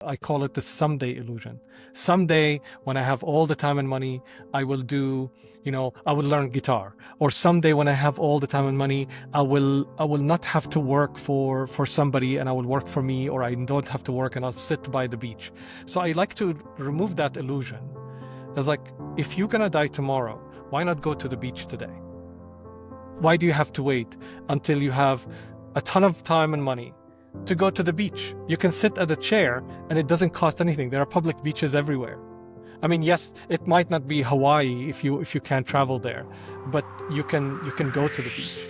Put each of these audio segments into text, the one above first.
I call it the someday illusion. Someday, when I have all the time and money, I will I will learn guitar. Or someday, when I have all the time and money, I will not have to work for somebody, and I will work for me, or I don't have to work and I'll sit by the beach. So I like to remove that illusion. It's like, if you're gonna die tomorrow, why not go to the beach today? Why do you have to wait until you have a ton of time and money to go to the beach? You can sit at a chair and it doesn't cost anything. There are public beaches everywhere. I mean, yes, it might not be Hawaii if you can't travel there, but you can go to the beach.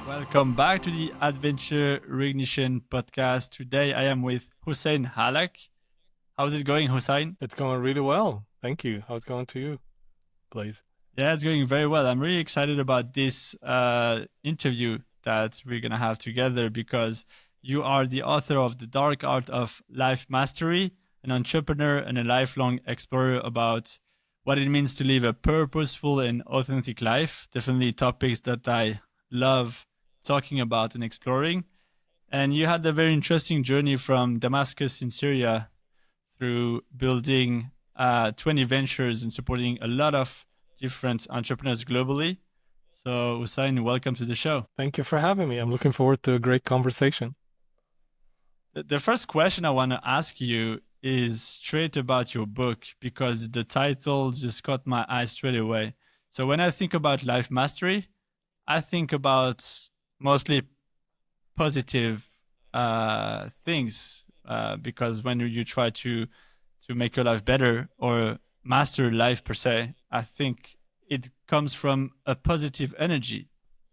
Welcome back to the Adventure Reignition Podcast. Today I am with Hussein Hallak. How's it going, Hussein? It's going really well. Thank you. How's it going to you, Blaze? Yeah, it's going very well. I'm really excited about this interview that we're going to have together because you are the author of The Dark Art of Life Mastery, an entrepreneur and a lifelong explorer about what it means to live a purposeful and authentic life. Definitely topics that I love talking about and exploring. And you had a very interesting journey from Damascus in Syria through building 20 ventures and supporting a lot of different entrepreneurs globally. So Hussein, welcome to the show. Thank you for having me. I'm looking forward to a great conversation. The first question I want to ask you is straight about your book, because the title just caught my eye straight away. So when I think about life mastery, I think about mostly positive things, because when you try to make your life better or master life per se, I think it comes from a positive energy.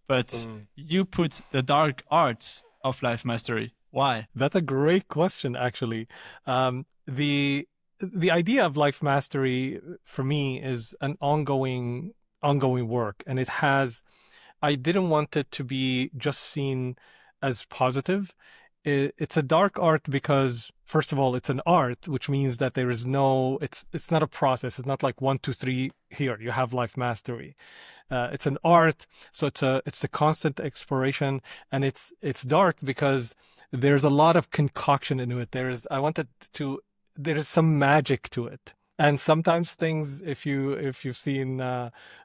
But you put the dark art of life mastery. Why? That's a great question, actually. The idea of life mastery for me is an ongoing work, and I didn't want it to be just seen as positive. It's a dark art because, first of all, it's an art, which means that there is it's not a process. It's not like 1, 2, 3, here, you have life mastery. It's an art, so it's a constant exploration, and it's dark because there's a lot of concoction into it. There is some magic to it. And sometimes things, if you've seen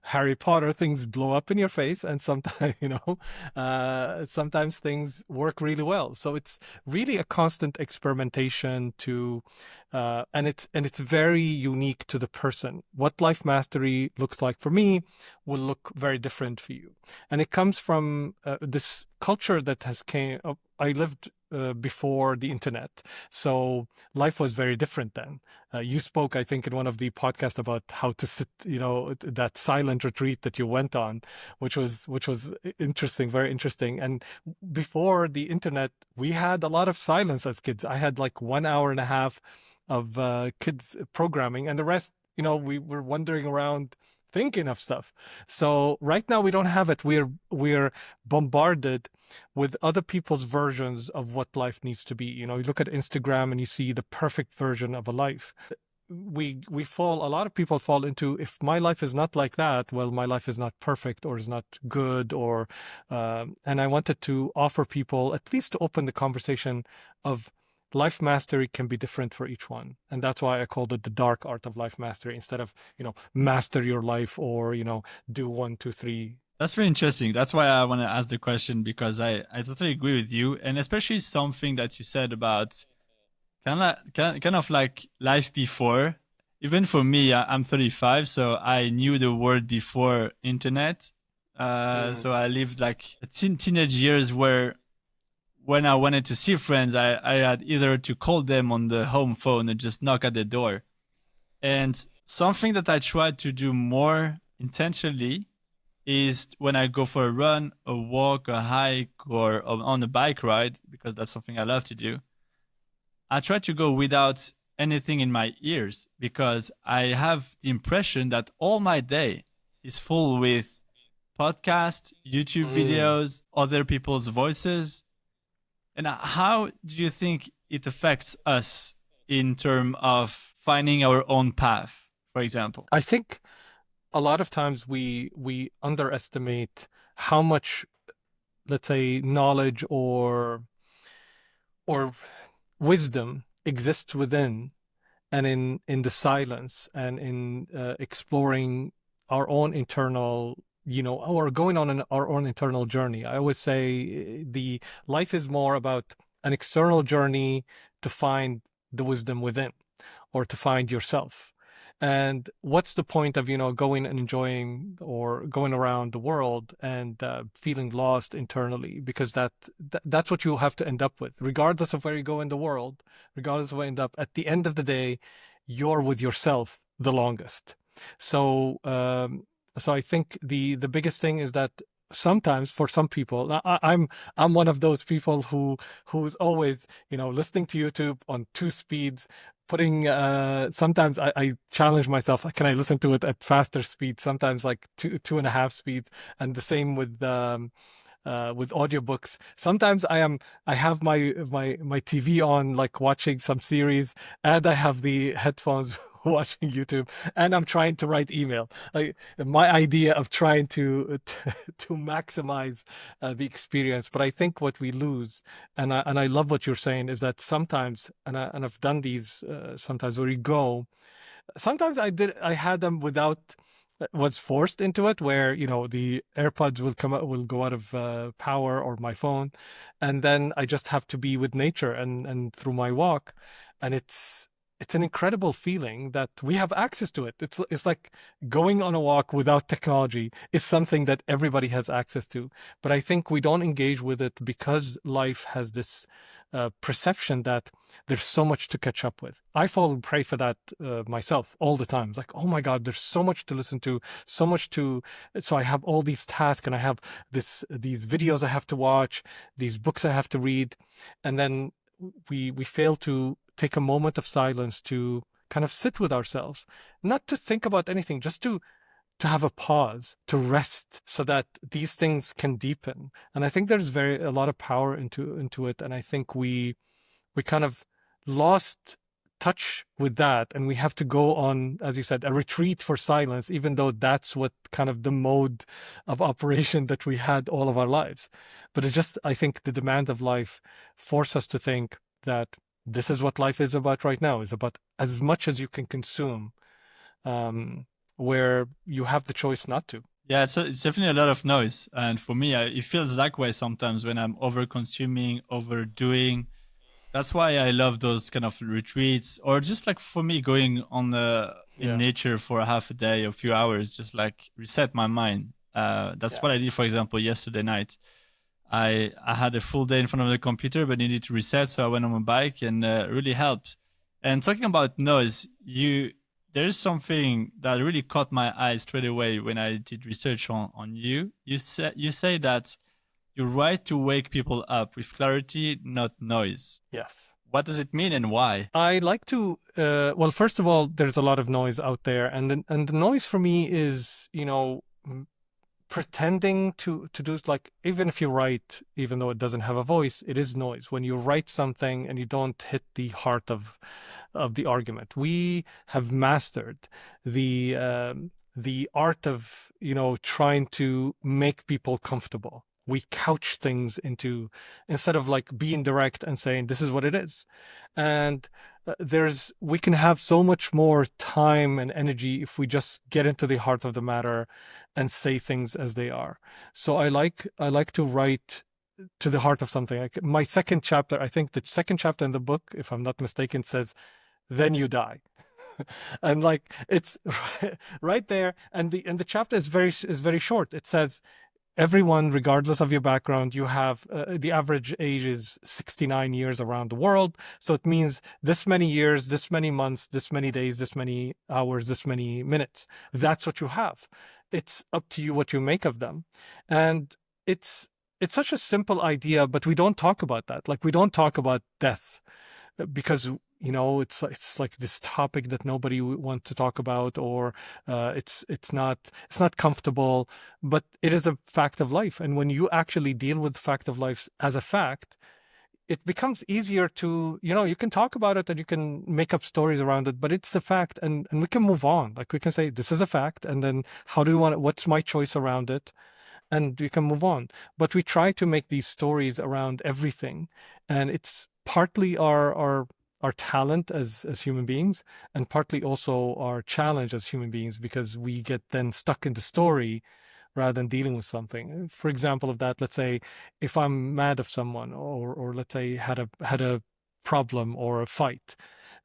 Harry Potter, things blow up in your face, and sometimes sometimes things work really well. So it's really a constant experimentation and it's very unique to the person. What life mastery looks like for me will look very different for you, and it comes from this culture that has came. I lived before the internet, so life was very different then. You spoke, I think, in one of the podcasts about how to sit, that silent retreat that you went on, which was interesting, very interesting. And before the internet, we had a lot of silence as kids. I had like 1 hour and a half of kids programming, and the rest, we were wandering around thinking of stuff. So right now we don't have it. We're bombarded with other people's versions of what life needs to be. You look at Instagram and you see the perfect version of a life. A lot of people fall into, if my life is not like that, well, my life is not perfect or is not good, and I wanted to offer people, at least to open the conversation of life mastery can be different for each one. And that's why I called it the dark art of life mastery, instead of, master your life or, do 1, 2, 3. That's very interesting. That's why I want to ask the question, because I totally agree with you. And especially something that you said about kind of like life before. Even for me, I'm 35, so I knew the word before internet. So I lived like teenage years where when I wanted to see friends, I had either to call them on the home phone or just knock at the door. And something that I tried to do more intentionally is when I go for a run, a walk, a hike, or on a bike ride, because that's something I love to do, I try to go without anything in my ears, because I have the impression that all my day is full with podcasts, YouTube videos, other people's voices. And how do you think it affects us in terms of finding our own path, for example? I think a lot of times we underestimate how much, let's say, knowledge or wisdom exists within and in the silence and in exploring our own internal, or going on our own internal journey. I always say the life is more about an external journey to find the wisdom within, or to find yourself. And what's the point of, going and enjoying or going around the world and feeling lost internally? Because that's what you'll have to end up with, regardless of where you go in the world, regardless of where you end up. At the end of the day, you're with yourself the longest. So, so I think the biggest thing is that sometimes for some people, I'm one of those people who's always, listening to YouTube on two speeds, putting sometimes I challenge myself, can I listen to it at faster speed, sometimes like two and a half speed. And the same with audiobooks. Sometimes I have my TV on, like watching some series, and I have the headphones watching YouTube, and I'm trying to write email. My idea of trying to maximize the experience. But I think what we lose, and I love what you're saying, is that sometimes, and I've done these sometimes, where you go. Sometimes I had them without, was forced into it, where the AirPods will go out of power, or my phone, and then I just have to be with nature and through my walk. And it's an incredible feeling that we have access to it. It's like going on a walk without technology is something that everybody has access to. But I think we don't engage with it because life has this perception that there's so much to catch up with. I fall and pray for that myself all the time. It's like, oh my God, there's so much to listen to, so much to. So I have all these tasks, and I have these videos I have to watch, these books I have to read, and then we fail to take a moment of silence to kind of sit with ourselves, not to think about anything, just to have a pause, to rest, so that these things can deepen. And I think there's a lot of power into it. And I think we kind of lost touch with that, and we have to go on, as you said, a retreat for silence, even though that's what kind of the mode of operation that we had all of our lives. But it's just, I think the demands of life force us to think that this is what life is about right now, is about as much as you can consume, um, where you have the choice not to. Yeah, it's definitely a lot of noise. And for me, it feels that way sometimes when I'm over consuming, overdoing. That's why I love those kind of retreats, or just like for me, going on in Yeah. nature for a half a day, a few hours, just like reset my mind. That's Yeah. what I did, for example, yesterday night. I had a full day in front of the computer, but needed to reset, so I went on my bike, and really helped. And talking about noise, there is something that really caught my eye straight away when I did research on you. You say that you write to wake people up with clarity, not noise. Yes. What does it mean and why? I like to, well, first of all, there's a lot of noise out there. And the noise for me is, pretending to do, like, even if you write, even though it doesn't have a voice, it is noise. When you write something and you don't hit the heart of the argument. We have mastered the art of, trying to make people comfortable. We couch things into, instead of like being direct and saying this is what it is. And we can have so much more time and energy if we just get into the heart of the matter and say things as they are. So I like to write to the heart of something. Like my second chapter, I think the second chapter in the book, if I'm not mistaken, says, "Then you die." And like it's right there. And the chapter is very short. It says, everyone, regardless of your background, you have the average age is 69 years around the world. So it means this many years, this many months, this many days, this many hours, this many minutes. That's what you have. It's up to you what you make of them. And it's such a simple idea, but we don't talk about that. Like we don't talk about death because it's like this topic that nobody want to talk about, or it's not comfortable, but it is a fact of life. And when you actually deal with fact of life as a fact, it becomes easier to, you can talk about it and you can make up stories around it, but it's a fact, and we can move on. Like we can say, this is a fact, and then how do you want it? What's my choice around it? And we can move on. But we try to make these stories around everything. And it's partly our talent as human beings, and partly also our challenge as human beings, because we get then stuck in the story rather than dealing with something. For example of that, let's say if I'm mad of someone, or let's say had a problem or a fight,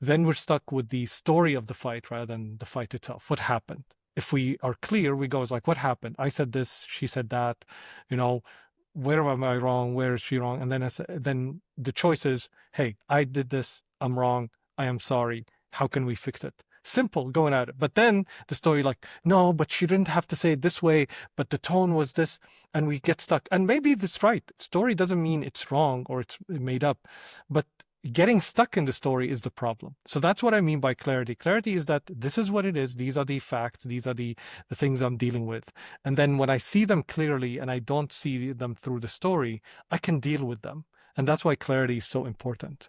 then we're stuck with the story of the fight rather than the fight itself. What happened? If we are clear, we go, it's like, what happened? I said this, she said that, you know, where am I wrong? Where is she wrong? And then the choice is, hey, I did this, I'm wrong, I am sorry. How can we fix it? Simple, going at it. But then the story, like, no, but she didn't have to say it this way, but the tone was this, and we get stuck. And maybe that's right. Story doesn't mean it's wrong or it's made up, but getting stuck in the story is the problem. So that's what I mean by clarity. Clarity is that this is what it is. These are the facts. These are the things I'm dealing with. And then when I see them clearly and I don't see them through the story, I can deal with them. And that's why clarity is so important.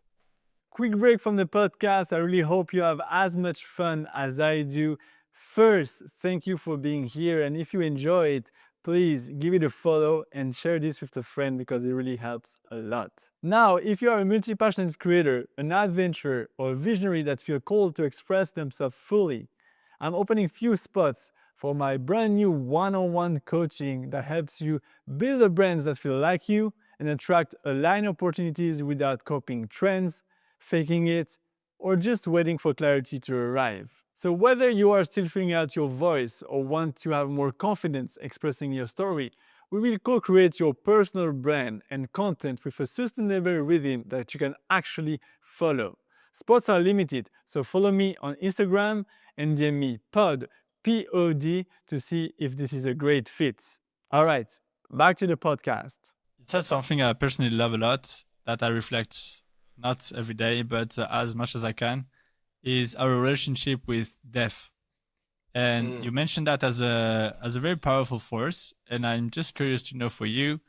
Quick break from the podcast. I really hope you have as much fun as I do. First, thank you for being here. And if you enjoy it, please give it a follow and share this with a friend, because it really helps a lot. Now, if you are a multi-passionate creator, an adventurer, or a visionary that feel called to express themselves fully, I'm opening few spots for my brand new one-on-one coaching that helps you build a brand that feel like you and attract aligned opportunities without copying trends, faking it, or just waiting for clarity to arrive. So whether you are still figuring out your voice or want to have more confidence expressing your story, we will co-create your personal brand and content with a sustainable rhythm that you can actually follow. Spots are limited, so follow me on Instagram and DM me POD to see if this is a great fit. All right, back to the podcast. You said something I personally love a lot, that I reflect not every day, but as much as I can, is our relationship with death. And you mentioned that as a very powerful force. And I'm just curious to know, for you,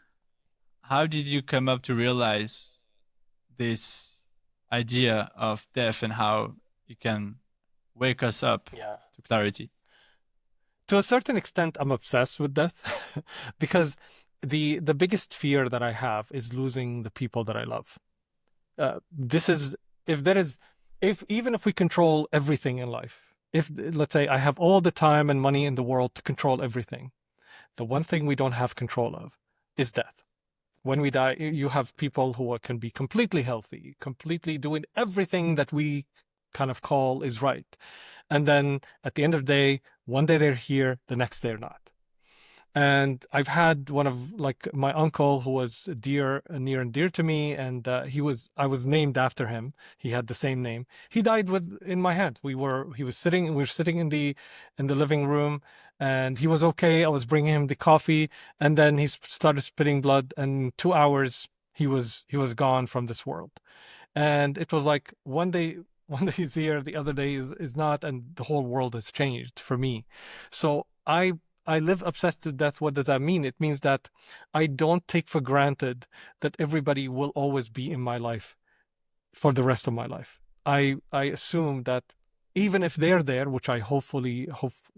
how did you come up to realize this idea of death and how it can wake us up to clarity? To a certain extent, I'm obsessed with death because the biggest fear that I have is losing the people that I love. This is, even if we control everything in life, if, let's say, I have all the time and money in the world to control everything, the one thing we don't have control of is death. When we die, you have people who can be completely healthy, completely doing everything that we kind of call is right. And then at the end of the day, one day they're here, the next day they're not. And I've had one of, like, my uncle who was near and dear to me, and I was named after him. He had the same name. He died in my hand. We were sitting in the living room, and he was okay. I was bringing him the coffee, and then he started spitting blood, and in 2 hours he was gone from this world. And it was like one day he's here, the other day is not, and the whole world has changed for me. So I live obsessed to death. What does that mean? It means that I don't take for granted that everybody will always be in my life for the rest of my life. I assume that even if they're there, which I hope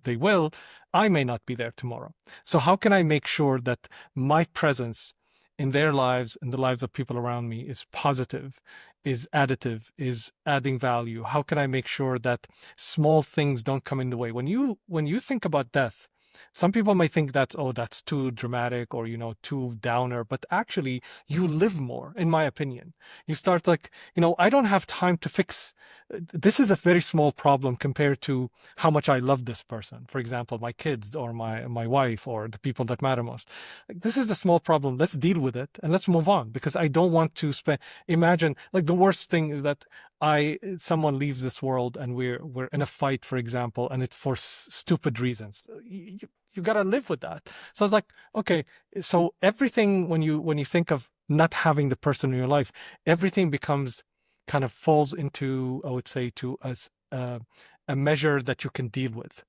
they will, I may not be there tomorrow. So how can I make sure that my presence in their lives and the lives of people around me is positive, is additive, is adding value? How can I make sure that small things don't come in the way? When you think about death, some people may think that's too dramatic or, too downer, but actually you live more, in my opinion. You start like, I don't have time to fix. This is a very small problem compared to how much I love this person. For example, my kids or my wife or the people that matter most. This is a small problem. Let's deal with it and let's move on, because I don't want to imagine, like, the worst thing is that someone leaves this world and we're in a fight, for example, and it's for stupid reasons. You got to live with that. So I was like, okay, so everything, when you think of not having the person in your life, everything becomes kind of falls into, I would say, to a measure that you can deal with.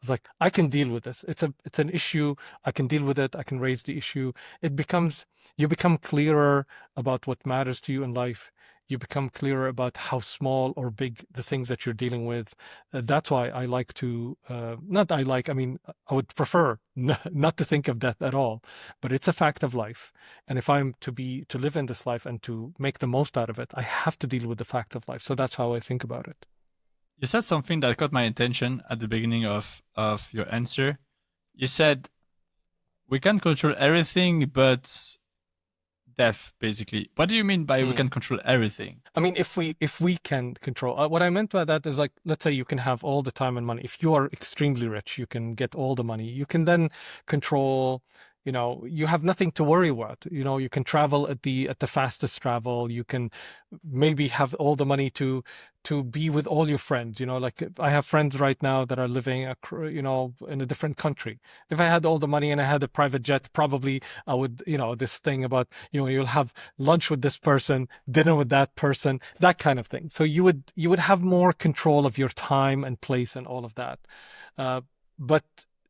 It's like, I can deal with this. It's an issue. I can deal with it. I can raise the issue. You become clearer about what matters to you in life. You become clearer about how small or big the things that you're dealing with. That's why I like to, I mean, I would prefer not to think of death at all, but it's a fact of life. And if I'm to live in this life and to make the most out of it, I have to deal with the facts of life. So that's how I think about it. You said something that caught my attention at the beginning of your answer. You said we can't control everything, but death, basically. What do you mean by we can control everything? I mean, if we can control, what I meant by that is, like, let's say you can have all the time and money. If you are extremely rich, you can get all the money. You can then control. You have nothing to worry about. You can travel at the fastest travel. You can maybe have all the money to be with all your friends. Like, I have friends right now that are living, in a different country. If I had all the money and I had a private jet, probably I would, this thing about, you'll have lunch with this person, dinner with that person, that kind of thing. So you would have more control of your time and place and all of that. But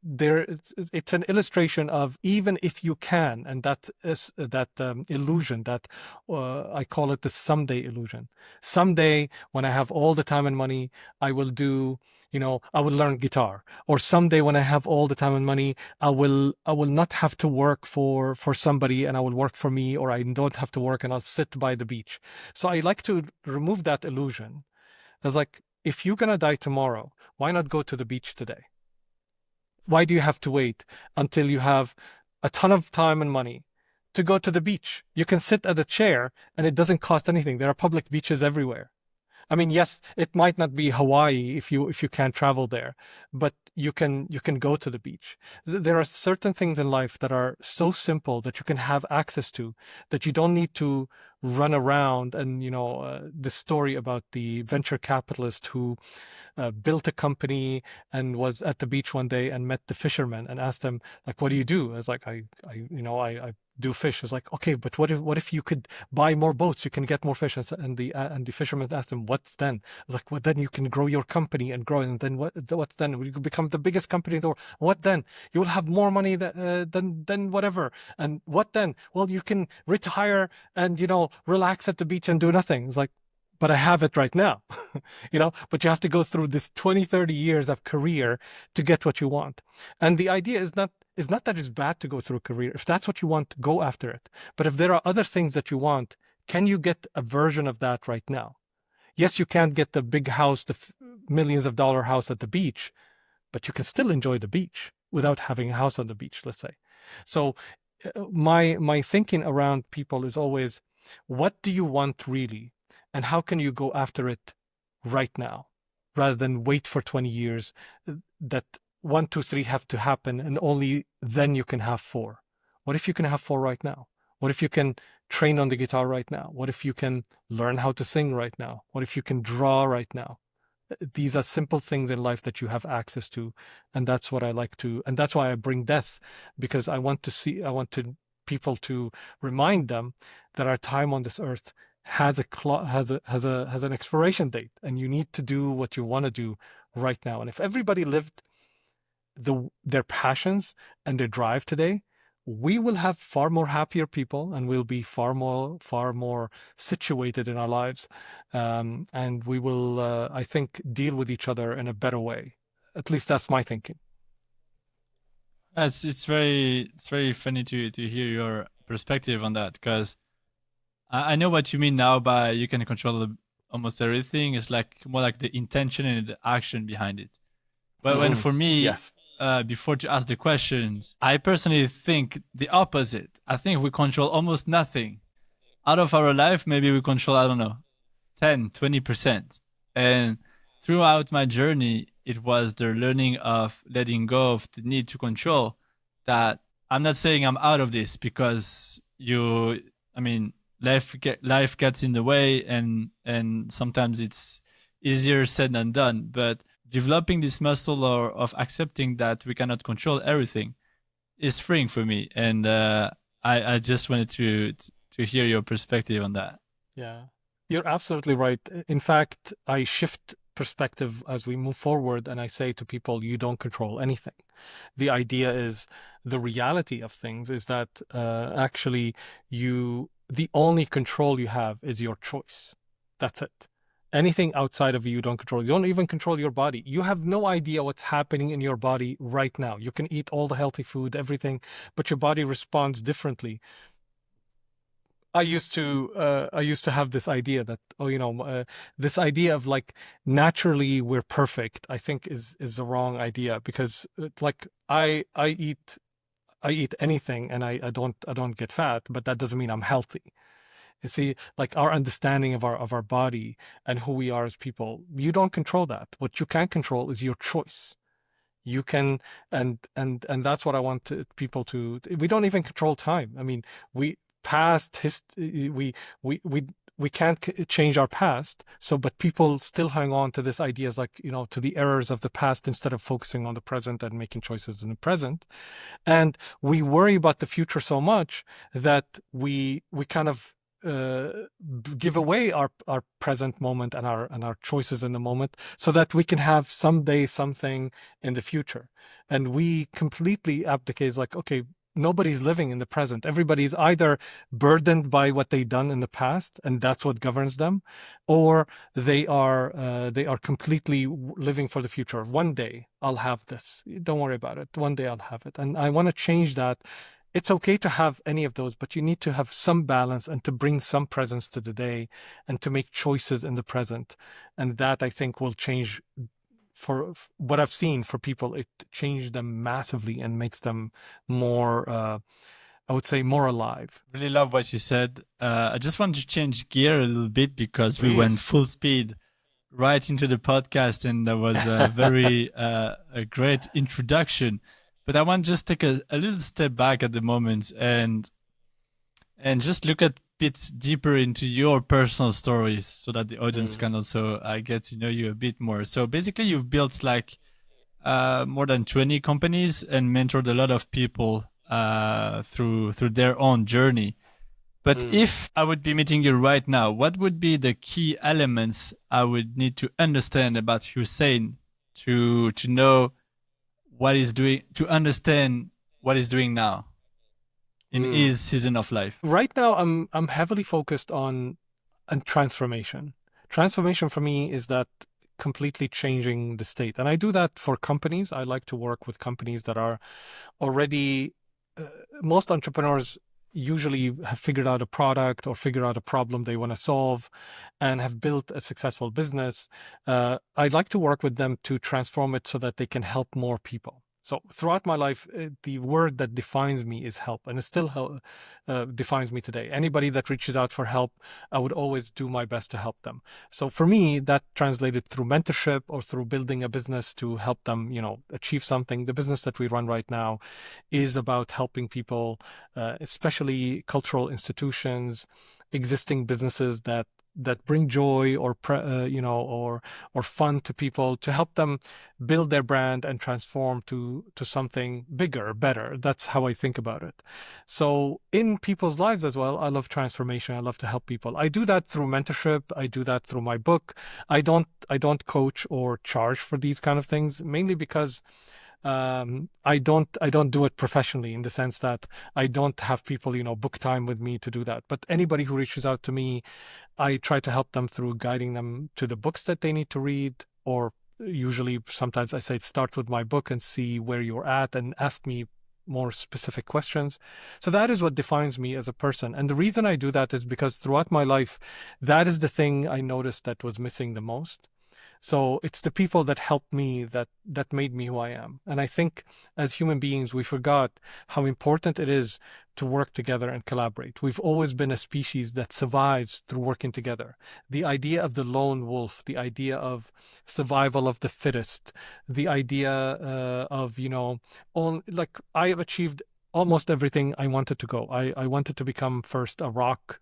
it's an illustration of, even if you can, and that is that illusion that I call it the someday illusion. Someday, when I have all the time and money, I will I will learn guitar. Or someday, when I have all the time and money, I will not have to work for somebody, and I will work for me, or I don't have to work and I'll sit by the beach. So I like to remove that illusion. It's like, if you're gonna die tomorrow, why not go to the beach today? Why do you have to wait until you have a ton of time and money to go to the beach? You can sit at a chair and it doesn't cost anything. There are public beaches everywhere. I mean, yes, it might not be Hawaii if you can't travel there, but you can go to the beach. There are certain things in life that are so simple that you can have access to, that you don't need to run around. And the story about the venture capitalist who built a company and was at the beach one day and met the fisherman and asked him, like, what do you do? I was like, I do fish. It's like, okay, but what if you could buy more boats? You can get more fish. And the fisherman asked him, what's then? It's like, well, then you can grow your company and grow, and then what's then? You could become the biggest company in the world. What then? You will have more money than whatever. And what then? Well, you can retire and relax at the beach and do nothing. It's like, but I have it right now. But you have to go through this 20, 30 years of career to get what you want. And the idea is not that it's bad to go through a career. If that's what you want, go after it. But if there are other things that you want, can you get a version of that right now? Yes, you can't get the big house, the millions of dollar house at the beach, but you can still enjoy the beach without having a house on the beach, let's say. So my thinking around people is always, what do you want really? And how can you go after it right now, rather than wait for 20 years that 1, 2, 3 have to happen, and only then you can have 4? What if you can have 4 right now? What if you can train on the guitar right now? What if you can learn how to sing right now? What if you can draw right now? These are simple things in life that you have access to. And that's what I like to, and that's why I bring death, because I want people to remind them that our time on this earth has an expiration date, and you need to do what you want to do right now. And if everybody lived their passions and their drive today, we will have far more happier people, and we'll be far more situated in our lives, and we will, I think, deal with each other in a better way. At least that's my thinking. It's very funny to hear your perspective on that, because I know what you mean now by you can control almost everything. It's like more like the intention and the action behind it. But when for me, yes. Before to ask the questions, I personally think the opposite. I think we control almost nothing. Out of our life, maybe we control, I don't know, 10, 20%. And throughout my journey, it was the learning of letting go of the need to control that. I'm not saying I'm out of this, because life gets in the way, and sometimes it's easier said than done. But developing this muscle of accepting that we cannot control everything is freeing for me. And I just wanted to hear your perspective on that. Yeah, you're absolutely right. In fact, I shift perspective as we move forward, and I say to people, you don't control anything. The idea is, the reality of things is that actually the only control you have is your choice. That's it. Anything outside of you don't control. You don't even control your body. You have no idea what's happening in your body right now. You can eat all the healthy food, everything, but your body responds differently. I used to have this idea that, this idea of like naturally we're perfect, I think is the wrong idea, because like I eat anything and I don't get fat, but that doesn't mean I'm healthy. You see, like our understanding of our body and who we are as people, you don't control that. What you can control is your choice. You can, and that's what I want people to. We don't even control time. I mean, we can't change our past. So, but people still hang on to this ideas like, to the errors of the past instead of focusing on the present and making choices in the present. And we worry about the future so much that we kind of give away our present moment and our choices in the moment, so that we can have someday something in the future. And we completely abdicate, like, okay, nobody's living in the present. Everybody's either burdened by what they've done in the past, and that's what governs them, or they are completely living for the future. One day I'll have this. Don't worry about it. One day I'll have it. And I want to change that. It's okay to have any of those, but you need to have some balance and to bring some presence to the day and to make choices in the present. And that, I think, will change. For what I've seen for people, it changed them massively and makes them more, I would say, more alive. Really love what you said. I just want to change gear a little bit, because we went full speed right into the podcast, and that was a very a great introduction. But I want to just take a little step back at the moment and just look a bit deeper into your personal stories, so that the audience can also get to know you a bit more. So basically, you've built like more than 20 companies and mentored a lot of people through their own journey. But if I would be meeting you right now, what would be the key elements I would need to understand about Hussein to know what he's doing, to understand what he's doing now in his season of life? Right now, I'm heavily focused on transformation. Transformation for me is that completely changing the state, and I do that for companies. I like to work with companies that are already. Most entrepreneurs usually have figured out a product or figured out a problem they want to solve and have built a successful business. I'd like to work with them to transform it so that they can help more people. So throughout my life, the word that defines me is help, and it still defines me today. Anybody that reaches out for help, I would always do my best to help them. So for me, that translated through mentorship or through building a business to help them, achieve something. The business that we run right now is about helping people, especially cultural institutions, existing businesses that bring joy or or fun to people, to help them build their brand and transform to something bigger, better. That's how I think about it. So in people's lives as well, I love transformation. I love to help people. I do that through mentorship. I do that through my book. I don't coach or charge for these kind of things, mainly because I don't do it professionally, in the sense that I don't have people, book time with me to do that. But anybody who reaches out to me, I try to help them through guiding them to the books that they need to read, or usually sometimes I say, start with my book and see where you're at and ask me more specific questions. So that is what defines me as a person. And the reason I do that is because throughout my life, that is the thing I noticed that was missing the most. So it's the people that helped me that made me who I am. And I think as human beings, we forgot how important it is to work together and collaborate. We've always been a species that survives through working together. The idea of the lone wolf, the idea of survival of the fittest, the idea of, I have achieved almost everything I wanted to go. I wanted to become first a rock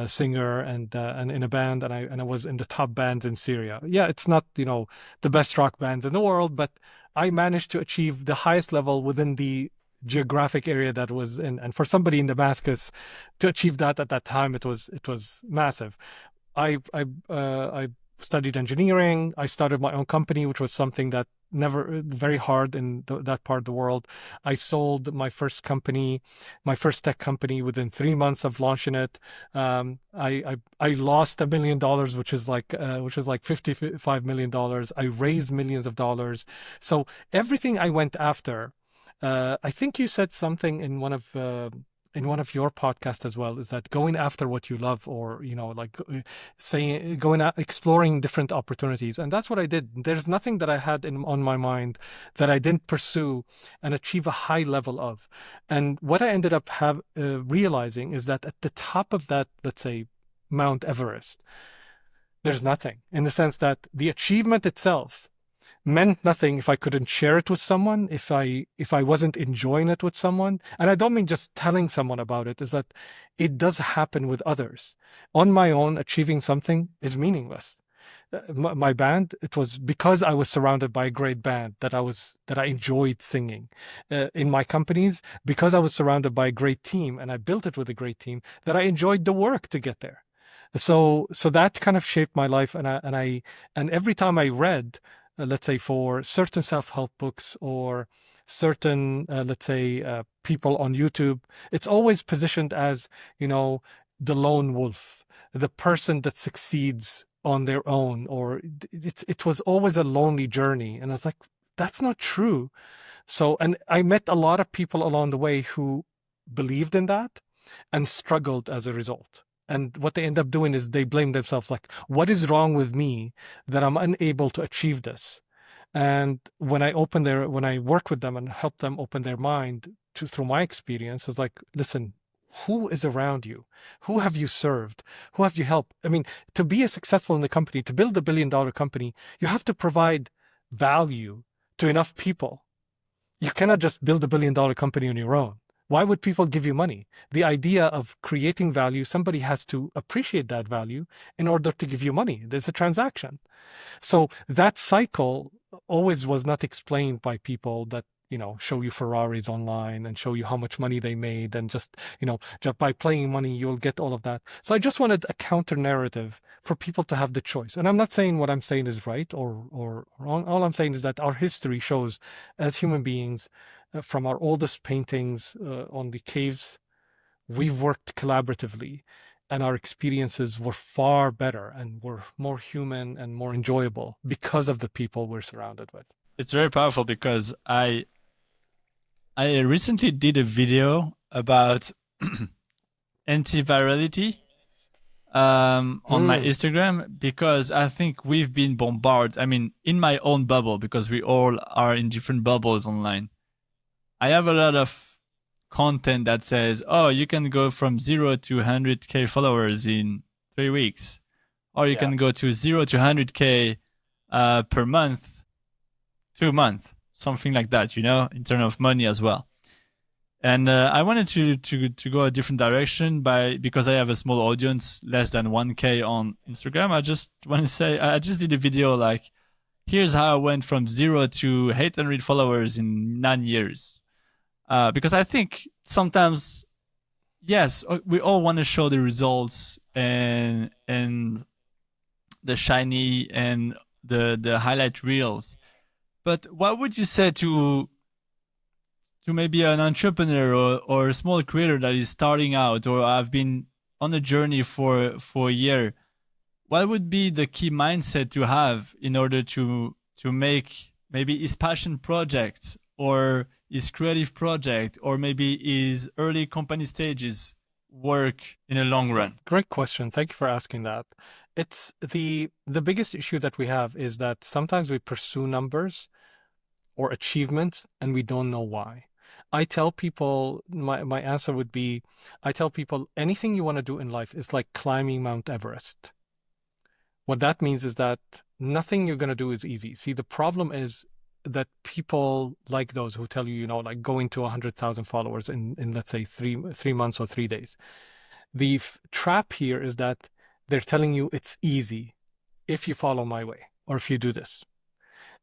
singer and in a band, and I was in the top bands in Syria. Yeah, it's not the best rock bands in the world, but I managed to achieve the highest level within the geographic area that was in. And for somebody in Damascus to achieve that at that time, it was massive. I studied engineering. I started my own company, which was something that never very hard in that part of the world. I sold my first company, my first tech company, within 3 months of launching it. I lost $1 million, which is like $55 million. I raised millions of dollars. So everything I went after, I think you said something in one of your podcasts as well, is that going after what you love, or like saying going out exploring different opportunities. And that's what I did. There's nothing that I had on my mind that I didn't pursue and achieve a high level of. And what I ended up realizing is that at the top of that, let's say Mount Everest, there's nothing, in the sense that the achievement itself meant nothing if I couldn't share it with someone, if I wasn't enjoying it with someone. And I don't mean just telling someone about it, is that it does happen with others. On my own, achieving something is meaningless. My band, it was because I was surrounded by a great band that I enjoyed singing. In my companies, because I was surrounded by a great team and I built it with a great team, that I enjoyed the work to get there. So that kind of shaped my life. And every time I read, let's say for certain self-help books or certain, let's say, people on YouTube, it's always positioned as, the lone wolf, the person that succeeds on their own, or it was always a lonely journey. And I was like, that's not true. So, and I met a lot of people along the way who believed in that and struggled as a result. And what they end up doing is they blame themselves, like, what is wrong with me that I'm unable to achieve this? And when I work with them and help them open their mind through my experience, it's like, listen, who is around you? Who have you served? Who have you helped? I mean, to be successful in the company, to build $1 billion company, you have to provide value to enough people. You cannot just build $1 billion company on your own. Why would people give you money? The idea of creating value, somebody has to appreciate that value in order to give you money. There's a transaction. So that cycle always was not explained by people that, show you Ferraris online and show you how much money they made, and just by playing money, you'll get all of that. So I just wanted a counter narrative for people to have the choice. And I'm not saying what I'm saying is right or wrong. All I'm saying is that our history shows, as human beings, from our oldest paintings on the caves, we've worked collaboratively, and our experiences were far better and were more human and more enjoyable because of the people we're surrounded with. It's very powerful, because I recently did a video about antivirality on my Instagram, because I think we've been bombarded. I mean, in my own bubble, because we all are in different bubbles online. I have a lot of content that says, oh, you can go from 0 to 100K followers in 3 weeks, or you can go to 0 to 100K per month, 2 months, something like that, in terms of money as well. And I wanted to go a different direction because I have a small audience, less than 1K on Instagram. I just want to say, I just did a video like, here's how I went from 0 to 800 followers in 9 years. Because I think sometimes, yes, we all want to show the results and the shiny and the highlight reels. But what would you say to maybe an entrepreneur or a small creator that is starting out, or have been on a journey for a year? What would be the key mindset to have in order to make maybe his passion project, or his creative project, or maybe his early company stages work in a long run? Great question. Thank you for asking that. It's the biggest issue that we have is that sometimes we pursue numbers or achievements and we don't know why. I tell people, my answer would be, I tell people anything you want to do in life is like climbing Mount Everest. What that means is that nothing you're going to do is easy. See, the problem is that people like those who tell you, like going to 100,000 followers in let's say 3 months or 3 days. The trap here is that they're telling you it's easy if you follow my way, or if you do this.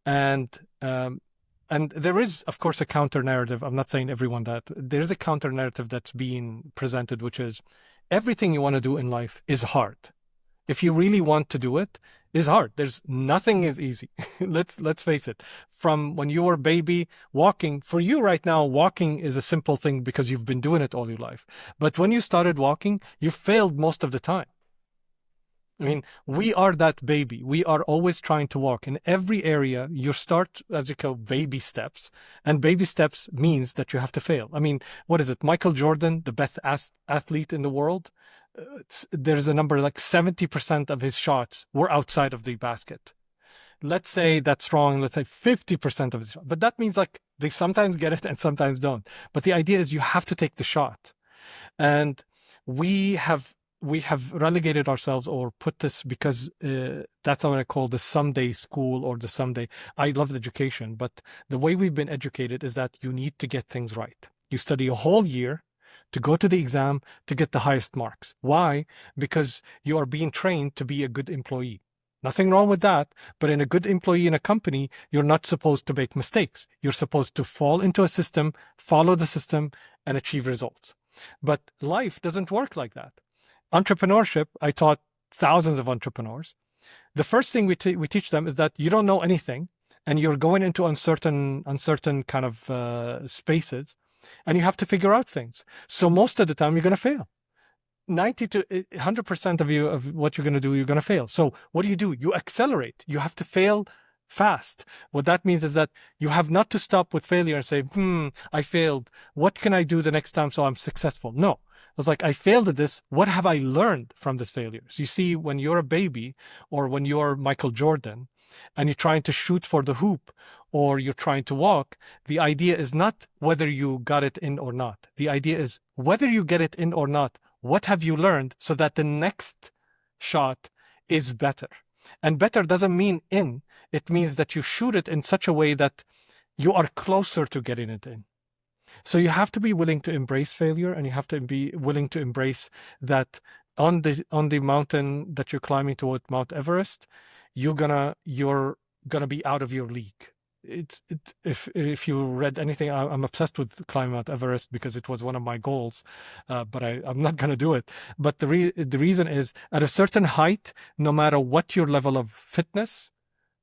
And there is, of course, a counter narrative. I'm not saying everyone that. There's a counter narrative that's being presented, which is everything you want to do in life is hard. If you really want to do it, is hard. There's nothing is easy. Let's face it. From when you were a baby, walking, for you right now, walking is a simple thing because you've been doing it all your life. But when you started walking, you failed most of the time. I mean, we are that baby. We are always trying to walk. In every area, you start, as you call, baby steps. And baby steps means that you have to fail. I mean, what is it? Michael Jordan, the best athlete in the world, there's a number like 70% of his shots were outside of the basket. Let's say that's wrong. Let's say 50% of his shots. But that means like they sometimes get it and sometimes don't. But the idea is you have to take the shot. And we have relegated ourselves or put this because that's what I call the someday school or the someday. I love education, but the way we've been educated is that you need to get things right. You study a whole year to go to the exam to get the highest marks. Why? Because you are being trained to be a good employee. Nothing wrong with that, but in a good employee in a company, you're not supposed to make mistakes. You're supposed to fall into a system, follow the system, and achieve results. But life doesn't work like that. Entrepreneurship, I taught thousands of entrepreneurs. The first thing we teach them is that you don't know anything and you're going into uncertain kind of spaces and you have to figure out things. So most of the time you're going to fail. 90 to 100% of what you're going to do, you're going to fail. So what do? You accelerate. You have to fail fast. What that means is that you have not to stop with failure and say, I failed. What can I do the next time so I'm successful? No. It's like, I failed at this. What have I learned from this failure? So you see, when you're a baby or when you're Michael Jordan and you're trying to shoot for the hoop or you're trying to walk, the idea is not whether you got it in or not. The idea is whether you get it in or not, what have you learned so that the next shot is better? And better doesn't mean in. It means that you shoot it in such a way that you are closer to getting it in. So you have to be willing to embrace failure, and you have to be willing to embrace that on the mountain that you're climbing toward Mount Everest, you're gonna be out of your league. If you read anything, I'm obsessed with climbing Mount Everest because it was one of my goals, but I'm not gonna do it. But the reason is, at a certain height, no matter what your level of fitness,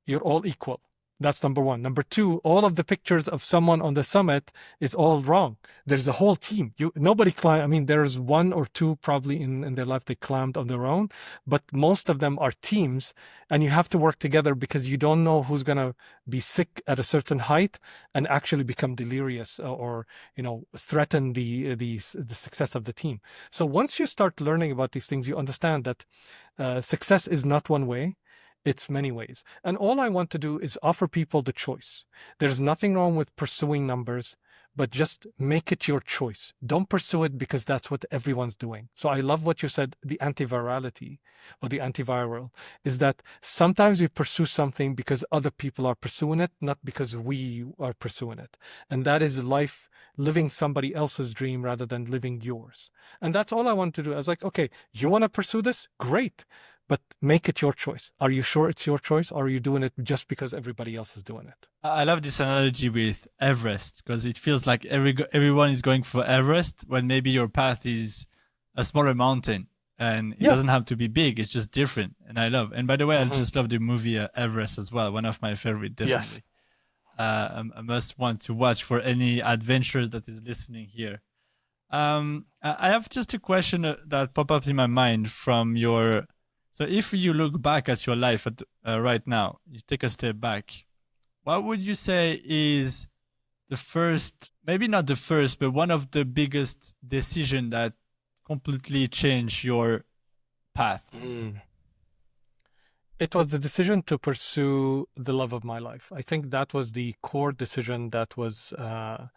you're all equal. That's number one. Number two, all of the pictures of someone on the summit is all wrong. There's a whole team. Nobody climbed. I mean, there's one or two probably in their life they climbed on their own, but most of them are teams, and you have to work together because you don't know who's going to be sick at a certain height and actually become delirious or threaten the success of the team. So once you start learning about these things, you understand that success is not one way. It's many ways. And all I want to do is offer people the choice. There's nothing wrong with pursuing numbers, but just make it your choice. Don't pursue it because that's what everyone's doing. So I love what you said, the antivirality or the antiviral, is that sometimes we pursue something because other people are pursuing it, not because we are pursuing it. And that is life, living somebody else's dream rather than living yours. And that's all I want to do. I was like, okay, you want to pursue this? Great. But make it your choice. Are you sure it's your choice, or are you doing it just because everybody else is doing it? I love this analogy with Everest because it feels like everyone is going for Everest when maybe your path is a smaller mountain and it doesn't have to be big. It's just different. And I love. And by the way, I just love the movie Everest as well. One of my favorite, definitely. Yes. A must want to watch for any adventurers that is listening here. I have just a question that popped up in my mind from your. So if you look back at your life right now, you take a step back, what would you say is the first, maybe not the first, but one of the biggest decisions that completely changed your path? It was the decision to pursue the love of my life. I think that was the core decision that was that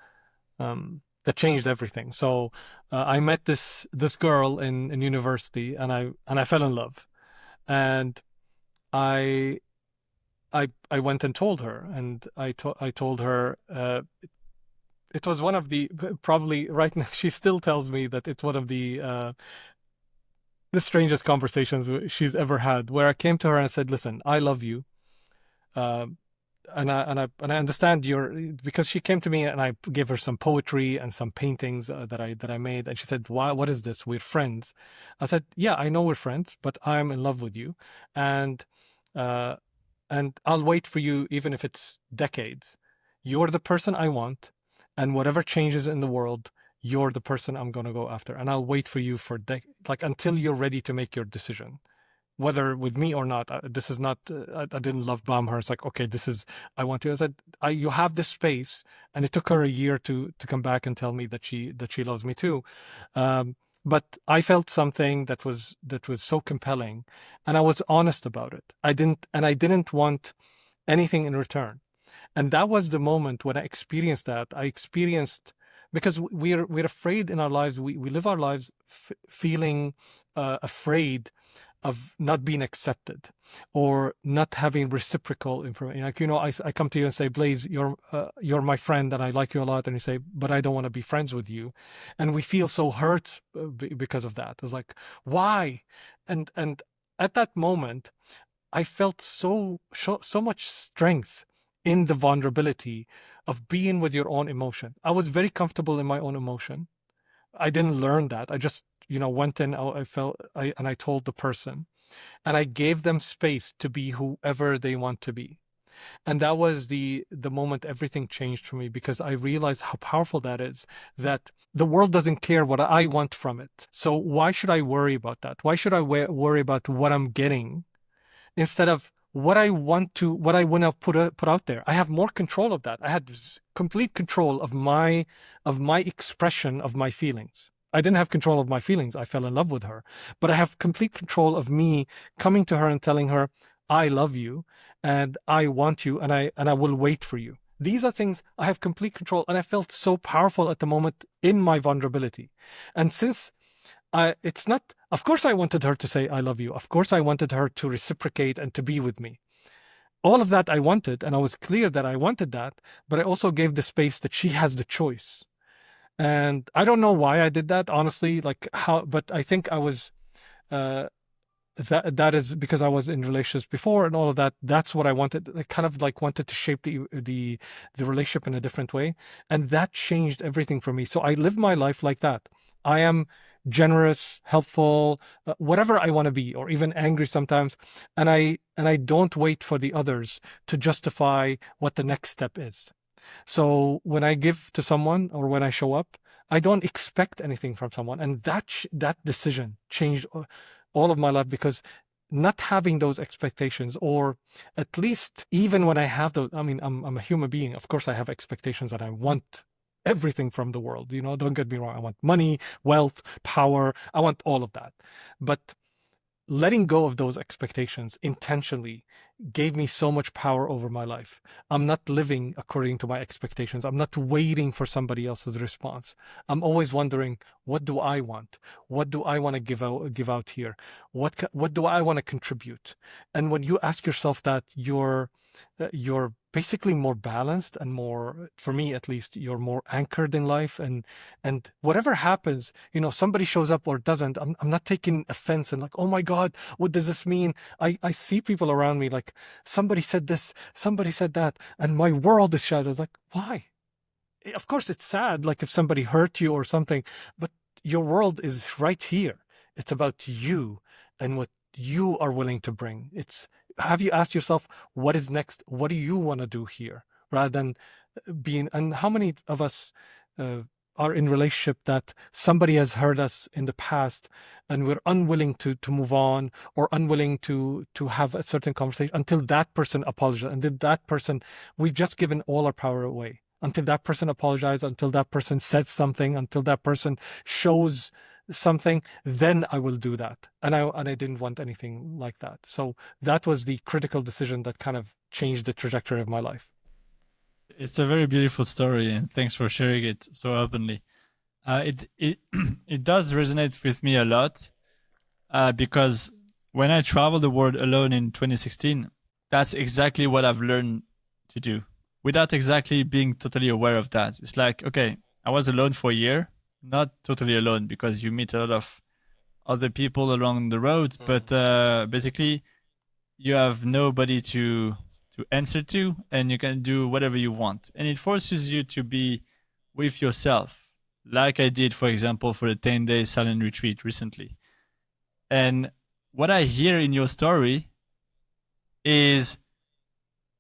changed everything. So I met this girl in university, and I fell in love. And I went and told her, and I told her it was one of the, probably right now she still tells me that it's one of the strangest conversations she's ever had, where I came to her and I said, listen, I love you, and I understand because she came to me and I gave her some poetry and some paintings that I made, and she said, "Why? What is this? We're friends." I said, "Yeah, I know we're friends, but I'm in love with you, and uh, and I'll wait for you even if it's decades. You're the person I want, and whatever changes in the world, you're the person I'm going to go after, and I'll wait for you for like until you're ready to make your decision, whether with me or not. This is not. I didn't love bomb her. It's like, okay, this is. I want to. I said, you have this space, and it took her a year to come back and tell me that she loves me too. But I felt something that was so compelling, and I was honest about it. I didn't want anything in return. And that was the moment when I experienced that. I experienced, because we're afraid in our lives. We live our lives feeling afraid of not being accepted or not having reciprocal information. Like, I come to you and say, Blaze, you're my friend and I like you a lot. And you say, but I don't want to be friends with you. And we feel so hurt because of that. It's like, why? And at that moment, I felt so much strength in the vulnerability of being with your own emotion. I was very comfortable in my own emotion. I didn't learn that. I just, went in, and I told the person, and I gave them space to be whoever they want to be. And that was the moment everything changed for me, because I realized how powerful that is, that the world doesn't care what I want from it. So why should I worry about that? Why should I worry about what I'm getting instead of what I want to put out there? I have more control of that. I had complete control of my expression of my feelings. I didn't have control of my feelings. I fell in love with her, but I have complete control of me coming to her and telling her, I love you and I want you and I will wait for you. These are things I have complete control, and I felt so powerful at the moment in my vulnerability. And since it's not, of course I wanted her to say, I love you. Of course I wanted her to reciprocate and to be with me. All of that I wanted, and I was clear that I wanted that, but I also gave the space that she has the choice. And I don't know why I did that, honestly, but I think I was, that is because I was in relationships before and all of that. That's what I wanted. I kind of wanted to shape the relationship in a different way. And that changed everything for me. So I live my life like that. I am generous, helpful, whatever I want to be, or even angry sometimes. And I don't wait for the others to justify what the next step is. So when I give to someone or when I show up, I don't expect anything from someone. And that decision changed all of my life, because not having those expectations, or at least even when I have those, I mean, I'm a human being. Of course, I have expectations and I want everything from the world. Don't get me wrong. I want money, wealth, power. I want all of that. But letting go of those expectations intentionally gave me so much power over my life. I'm not living according to my expectations. I'm not waiting for somebody else's response. I'm always wondering, what do I want? What do I want to give out here? What do I want to contribute? And when you ask yourself that, you're basically more balanced and more, for me at least, you're more anchored in life. And whatever happens, somebody shows up or doesn't, I'm not taking offense and like, oh my God, what does this mean? I see people around me like, somebody said this, somebody said that, and my world is shattered. It's like, why? Of course it's sad, like if somebody hurt you or something, but your world is right here. It's about you and what you are willing to bring. Have you asked yourself, what is next? What do you want to do here? Rather than and how many of us are in relationship that somebody has hurt us in the past and we're unwilling to move on, or unwilling to have a certain conversation until that person apologizes. And then that person, we've just given all our power away. Until that person apologizes, until that person says something, until that person shows something, then I will do that. And I didn't want anything like that. So that was the critical decision that kind of changed the trajectory of my life. It's a very beautiful story, and thanks for sharing it so openly. It does resonate with me a lot, because when I traveled the world alone in 2016, that's exactly what I've learned to do, without exactly being totally aware of that. It's like, okay, I was alone for a year, not totally alone, because you meet a lot of other people along the road, but basically you have nobody to answer to, and you can do whatever you want. And it forces you to be with yourself, like I did, for example, for the 10-day silent retreat recently. And what I hear in your story is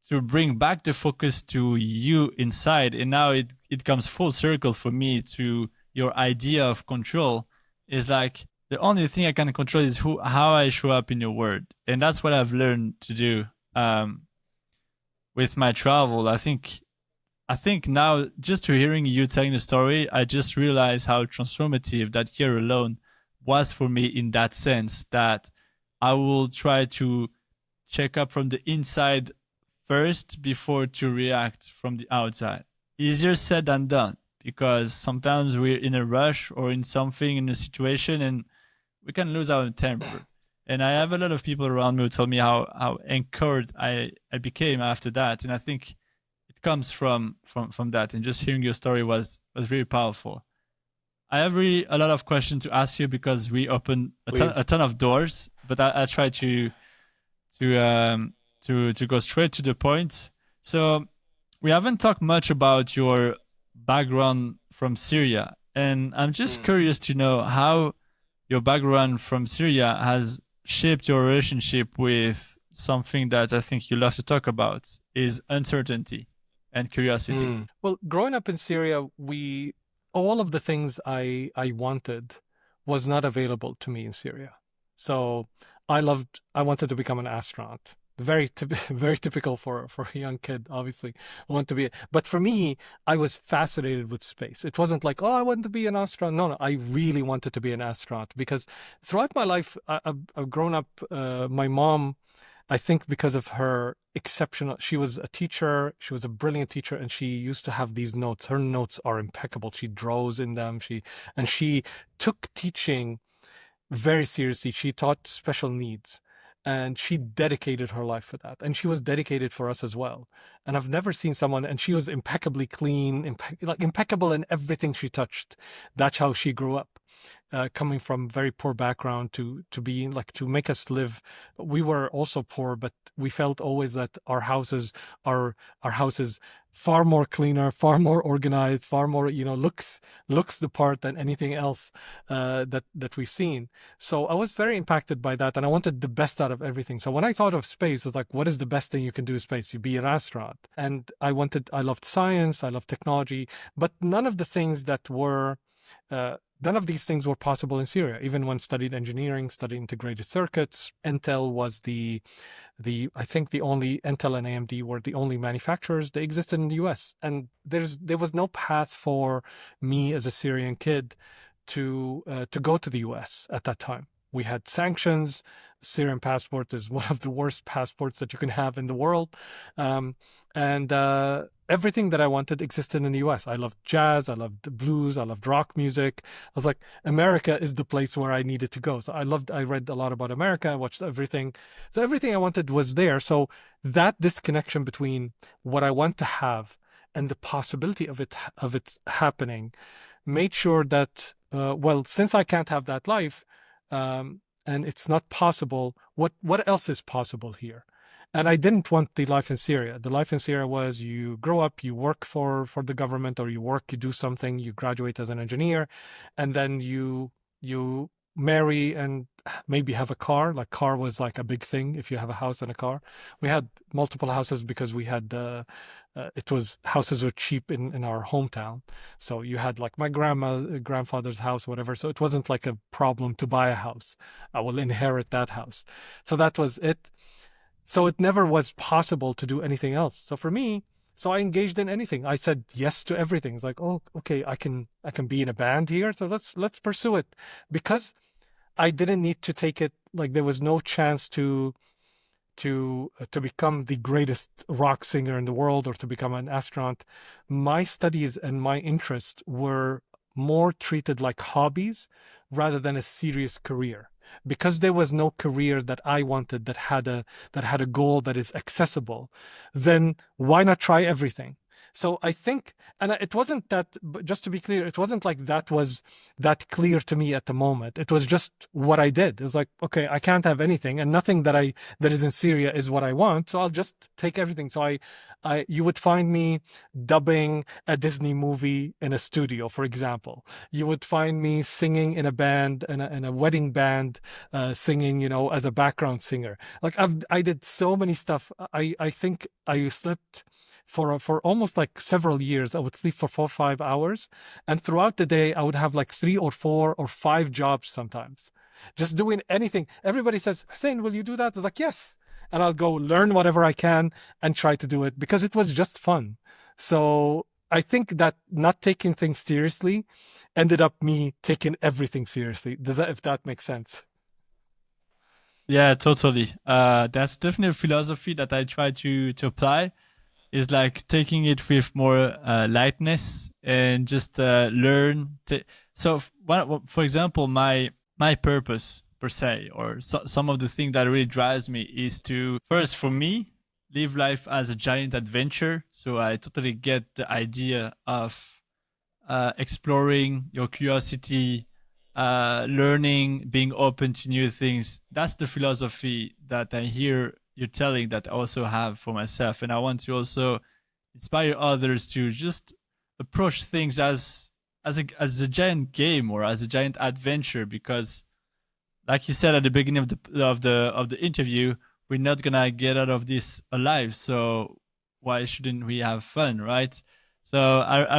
to bring back the focus to you inside. And now it comes full circle for me to your idea of control is like the only thing I can control is how I show up in your world. And that's what I've learned to do with my travel. I think now, just to hearing you telling the story, I just realized how transformative that year alone was for me in that sense that I will try to check up from the inside first before to react from the outside. Easier said than done because sometimes we're in a rush or in something in a situation and we can lose our temper. And I have a lot of people around me who tell me how encouraged I became after that. And I think it comes from that. And just hearing your story was really powerful. I have really a lot of questions to ask you because we opened a ton of doors, but I try to go straight to the point. So we haven't talked much about your background from Syria, and I'm just curious to know how your background from Syria has shaped your relationship with something that I think you love to talk about is uncertainty and curiosity. Well, growing up in Syria, all of the things I wanted was not available to me in Syria. So I wanted to become an astronaut. Very typical for a young kid, obviously. I want to be, but for me, I was fascinated with space. It wasn't like, oh, I want to be an astronaut. No, I really wanted to be an astronaut because throughout my life, I've grown up. My mom, I think because of her exceptional, she was a teacher, she was a brilliant teacher, and she used to have these notes. Her notes are impeccable. She draws in them. She took teaching very seriously. She taught special needs and she dedicated her life for that. And she was dedicated for us as well. And I've never seen someone, and she was impeccably clean, impeccable in everything she touched. That's how she grew up. Coming from very poor background to being like to make us live. We were also poor, but we felt always that our houses far more cleaner, far more organized, far more looks the part than anything else that we've seen. So I was very impacted by that, and I wanted the best out of everything. So when I thought of space, I was like, what is the best thing you can do in space? You be an astronaut. And I loved science, I loved technology, but none of these things were possible in Syria. Even when studied engineering, studied integrated circuits, Intel was I think the only Intel and AMD were the only manufacturers. They existed in the US, and there was no path for me as a Syrian kid to go to the US at that time. We had sanctions. Syrian passport is one of the worst passports that you can have in the world, and everything that I wanted existed in the US. I loved jazz, I loved blues, I loved rock music. I was like, America is the place where I needed to go. So I read a lot about America, I watched everything. So everything I wanted was there. So that disconnection between what I want to have and the possibility of it happening made sure that, since I can't have that life, and it's not possible, what else is possible here? And I didn't want the life in Syria. The life in Syria was you grow up, you work for the government, or you do something, you graduate as an engineer, and then you marry and maybe have a car. Like car was like a big thing if you have a house and a car. We had multiple houses because we had houses were cheap in our hometown. So you had like my grandfather's house, whatever. So it wasn't like a problem to buy a house. I will inherit that house. So that was it. So it never was possible to do anything else. So for me, I engaged in anything. I said yes to everything. It's like, oh, okay, I can be in a band here. So let's pursue it, because I didn't need to take it. Like there was no chance to become the greatest rock singer in the world or to become an astronaut. My studies and my interests were more treated like hobbies rather than a serious career. Because there was no career that I wanted that had a goal that is accessible, then why not try everything? So I think, and it wasn't that, just to be clear, it wasn't like that was that clear to me at the moment. It was just what I did. It was like, okay, I can't have anything, and nothing that is in Syria is what I want. So I'll just take everything. So you would find me dubbing a Disney movie in a studio, for example. You would find me singing in a band, in a wedding band, singing, as a background singer. Like I did so many stuff. I think I slept for almost like several years. I would sleep for 4 or 5 hours, and throughout the day I would have like 3 or 4 or 5 jobs sometimes, just doing anything. Everybody says, Hussein, will you do that? I was like, yes. And I'll go learn whatever I can and try to do it because it was just fun. So I think that not taking things seriously ended up me taking everything seriously. If that makes sense? Yeah, totally. That's definitely a philosophy that I try to apply. Is like taking it with more lightness and just learn. So, for example, my purpose per se, or some of the thing that really drives me is to first, for me, live life as a giant adventure. So I totally get the idea of exploring your curiosity, learning, being open to new things. That's the philosophy that I hear you're telling that I also have for myself. And I want to also inspire others to just approach things as a giant game or as a giant adventure, because like you said at the beginning of the interview, we're not gonna get out of this alive. So why shouldn't we have fun, right? So I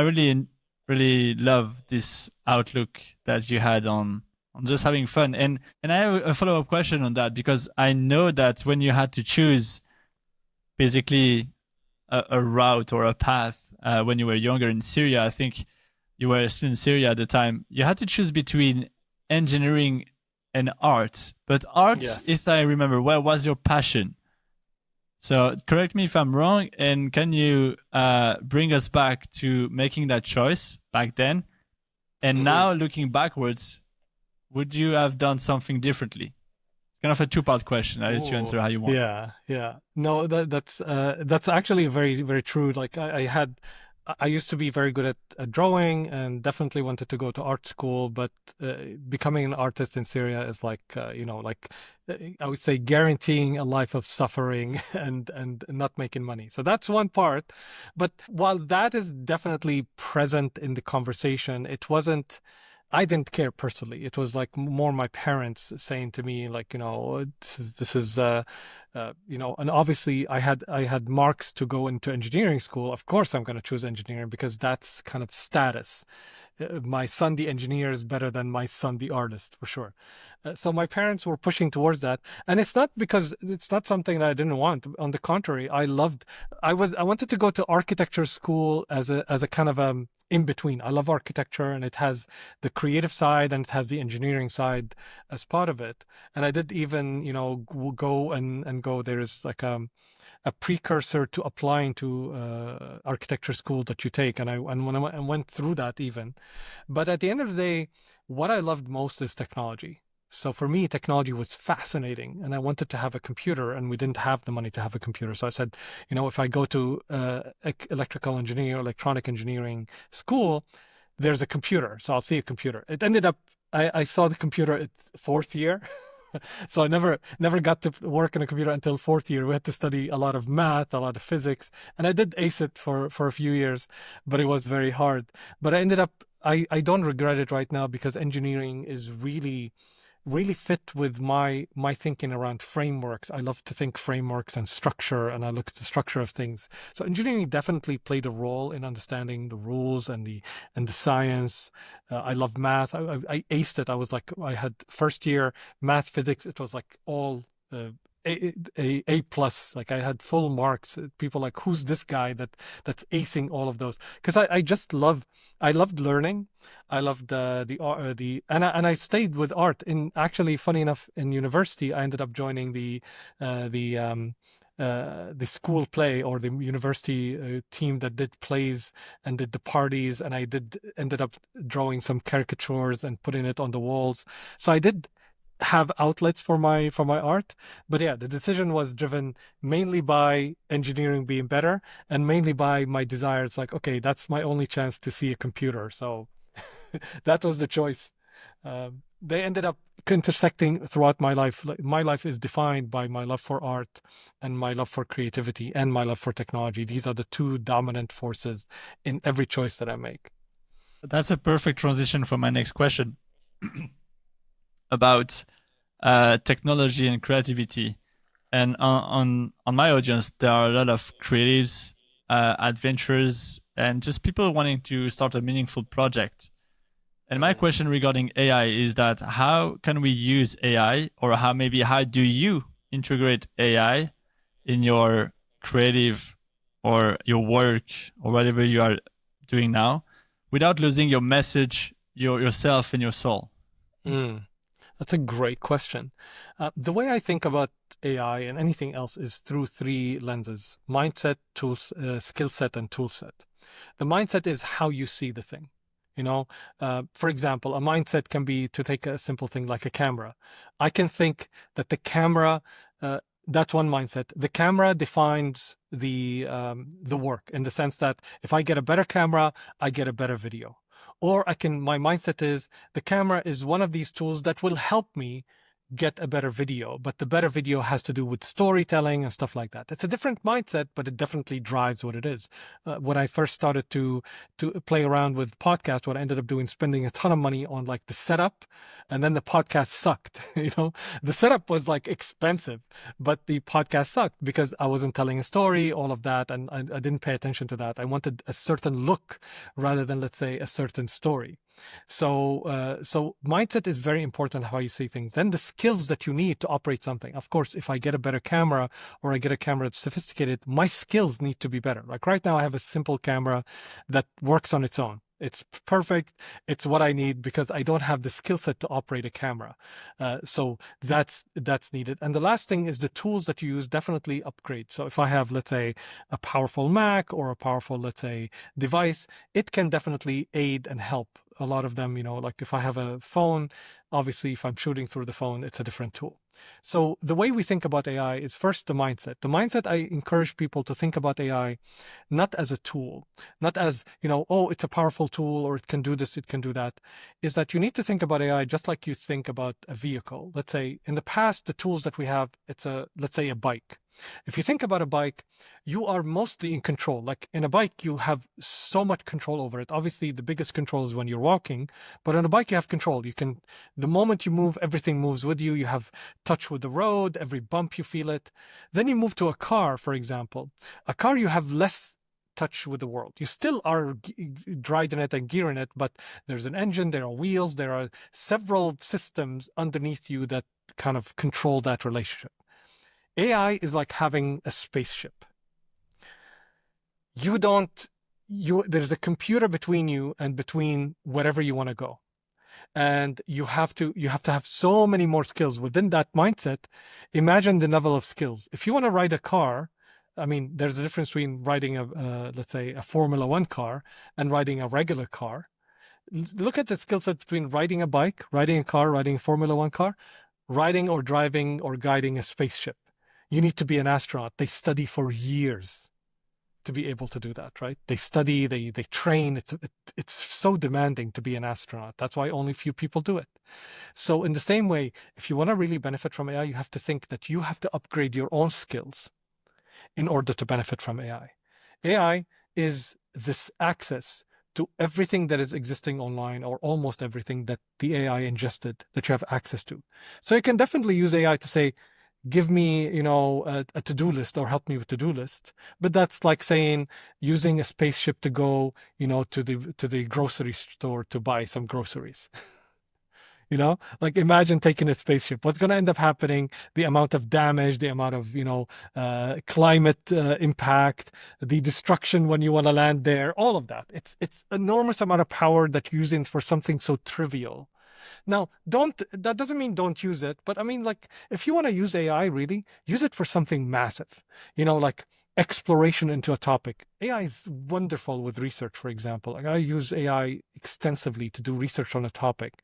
really love this outlook that you had on just having fun. And I have a follow up question on that, because I know that when you had to choose basically a route or a path when you were younger in Syria, I think you were still in Syria at the time, you had to choose between engineering and art. But art, Yes. if I remember well, was your passion. So correct me if I'm wrong, and can you bring us back to making that choice back then? And now looking backwards, would you have done something differently? It's kind of a two-part question. I'll let you answer how you want. Yeah. No, that's actually very, very true. Like I used to be very good at drawing and definitely wanted to go to art school, but becoming an artist in Syria is like, I would say guaranteeing a life of suffering and not making money. So that's one part. But while that is definitely present in the conversation, I didn't care personally. It was like more my parents saying to me, like, this is and obviously I had marks to go into engineering school. Of course, I'm going to choose engineering because that's kind of status. My son, the engineer, is better than my son, the artist, for sure. So my parents were pushing towards that, and it's not because it's not something that I didn't want. On the contrary, I wanted to go to architecture school as a kind of in between. I love architecture, and it has the creative side and it has the engineering side as part of it. And I did even, go and go. There's like a precursor to applying to architecture school that you take, and when I went through that even. But at the end of the day, what I loved most is technology. So for me, technology was fascinating, and I wanted to have a computer, and we didn't have the money to have a computer. So I said, if I go to electrical engineering, electronic engineering school, there's a computer, so I'll see a computer. It ended up, I saw the computer at fourth year. So I never got to work on a computer until fourth year. We had to study a lot of math, a lot of physics, and I did ace it for a few years, but it was very hard. But I ended up, I don't regret it right now because engineering is really fit with my thinking around frameworks. I love to think frameworks and structure, and I look at the structure of things. So engineering definitely played a role in understanding the rules and the science. I love math. I aced it. I had first year math, physics. It was like all a plus. Like I had full marks. People like, who's this guy that's acing all of those? Because I loved learning. I loved and I stayed with art. In actually, funny enough, in university, I ended up joining the school play, or the university team that did plays and did the parties, and ended up drawing some caricatures and putting it on the walls. So I did have outlets for my art. But yeah, the decision was driven mainly by engineering being better and mainly by my desire. It's like, okay, that's my only chance to see a computer. So that was the choice. They ended up intersecting throughout my life. Like, my life is defined by my love for art and my love for creativity and my love for technology. These are the two dominant forces in every choice that I make. That's a perfect transition for my next question about technology and creativity. And on my audience, there are a lot of creatives, adventurers, and just people wanting to start a meaningful project. And my question regarding AI is that how can we use AI, or how do you integrate AI in your creative or your work or whatever you are doing now without losing your message, yourself and your soul? That's a great question. The way I think about AI and anything else is through three lenses: mindset, tools, skill set, and tool set. The mindset is how you see the thing. For example, a mindset can be, to take a simple thing like a camera. I can think that the camera, that's one mindset. The camera defines the work, in the sense that if I get a better camera, I get a better video. Or my mindset is the camera is one of these tools that will help me get a better video, but the better video has to do with storytelling and stuff like that. It's a different mindset, but it definitely drives what it is. When I first started to play around with podcast, what I ended up doing, spending a ton of money on like the setup, and then the podcast sucked. The setup was like expensive, but the podcast sucked because I wasn't telling a story, all of that, and I didn't pay attention to that. I wanted a certain look rather than, let's say, a certain story. So mindset is very important, how you see things. Then the skills that you need to operate something. Of course, if I get a better camera or I get a camera that's sophisticated, my skills need to be better. Like right now, I have a simple camera that works on its own. It's perfect. It's what I need because I don't have the skill set to operate a camera. So that's needed. And the last thing is the tools that you use definitely upgrade. So if I have, let's say, a powerful Mac or a powerful, let's say, device, it can definitely aid and help. A lot of them, like if I have a phone, obviously if I'm shooting through the phone, it's a different tool. So the way we think about AI is first the mindset. The mindset, I encourage people to think about AI not as a tool, not as, oh, it's a powerful tool or it can do this, it can do that, is that you need to think about AI just like you think about a vehicle. Let's say in the past, the tools that we have, let's say a bike. If you think about a bike, you are mostly in control. Like in a bike, you have so much control over it. Obviously, the biggest control is when you're walking, but on a bike, you have control. The moment you move, everything moves with you. You have touch with the road, every bump you feel it. Then you move to a car, for example. A car, you have less touch with the world. You still are driving it and gearing it, but there's an engine, there are wheels, there are several systems underneath you that kind of control that relationship. AI is like having a spaceship. There's a computer between you and between wherever you want to go. And you have to have so many more skills within that mindset. Imagine the level of skills. If you want to ride a car, I mean, there's a difference between riding let's say a Formula One car and riding a regular car. Look at the skill set between riding a bike, riding a car, riding a Formula One car, riding or driving or guiding a spaceship. You need to be an astronaut. They study for years to be able to do that, right? They study, they train. It's so demanding to be an astronaut. That's why only few people do it. So in the same way, if you want to really benefit from AI, you have to think that you have to upgrade your own skills in order to benefit from AI. AI is this access to everything that is existing online, or almost everything that the AI ingested that you have access to. So you can definitely use AI to say, give me, a to-do list or help me with to-do list. But that's like saying using a spaceship to go, to the grocery store to buy some groceries. Like imagine taking a spaceship. What's going to end up happening? The amount of damage, the amount of, climate impact, the destruction when you want to land there, all of that. It's enormous amount of power that you're using for something so trivial. Now, that doesn't mean don't use it, but I mean, like, if you want to use AI, really, use it for something massive. Like exploration into a topic. AI is wonderful with research, for example. Like I use AI extensively to do research on a topic.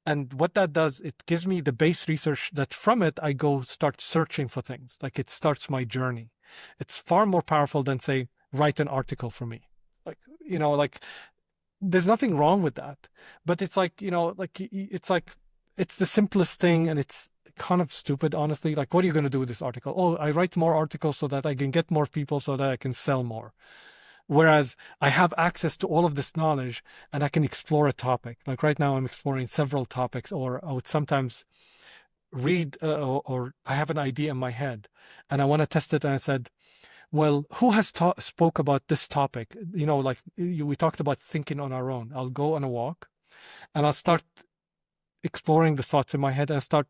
And what that does, it gives me the base research that from it, I go start searching for things. Like it starts my journey. It's far more powerful than, say, write an article for me. Like, like there's nothing wrong with that. But it's like, it's the simplest thing, and it's kind of stupid, honestly. Like, what are you going to do with this article? Oh, I write more articles so that I can get more people so that I can sell more. Whereas I have access to all of this knowledge and I can explore a topic. Like right now, I'm exploring several topics, or I would sometimes read or I have an idea in my head and I want to test it. And I said, well, who has spoke about this topic? Like we talked about thinking on our own. I'll go on a walk and I'll start exploring the thoughts in my head and start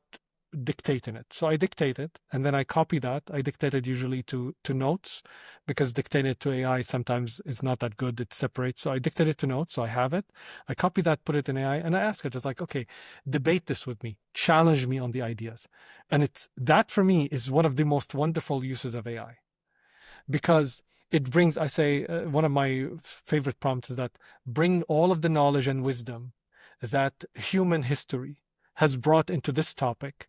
dictating it. So I dictate it and then I copy that. I dictate it usually to notes, because dictating it to AI sometimes is not that good. It separates. So I dictate it to notes. So I have it. I copy that, put it in AI, and I ask it, it's like, okay, debate this with me, challenge me on the ideas. And that for me is one of the most wonderful uses of AI, because it brings, I say, one of my favorite prompts is that bring all of the knowledge and wisdom that human history has brought into this topic,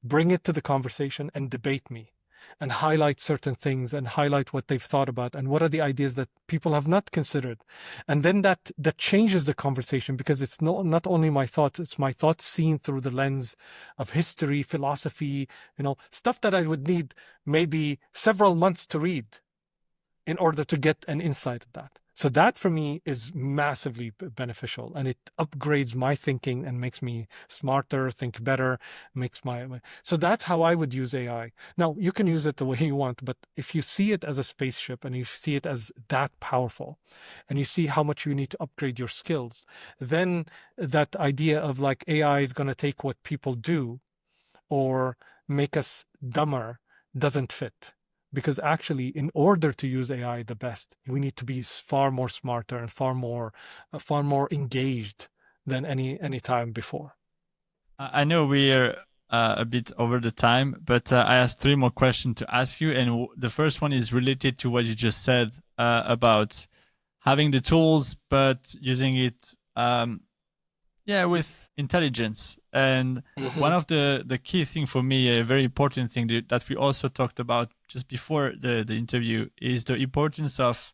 bring it to the conversation and debate me and highlight certain things and highlight what they've thought about and what are the ideas that people have not considered. And then that changes the conversation, because it's not only my thoughts, it's my thoughts seen through the lens of history, philosophy, stuff that I would need maybe several months to read in order to get an insight of that. So that for me is massively beneficial, and it upgrades my thinking and makes me smarter, think better, so that's how I would use AI. Now, you can use it the way you want, but if you see it as a spaceship and you see it as that powerful and you see how much you need to upgrade your skills, then that idea of like AI is going to take what people do or make us dumber doesn't fit. Because actually, in order to use AI the best, we need to be far more smarter and far more engaged than any time before. I know we're a bit over the time, but I have 3 more questions to ask you. And the first one is related to what you just said about having the tools, but using it with intelligence. And one of the key thing for me, a very important thing that we also talked about just before the interview, is the importance of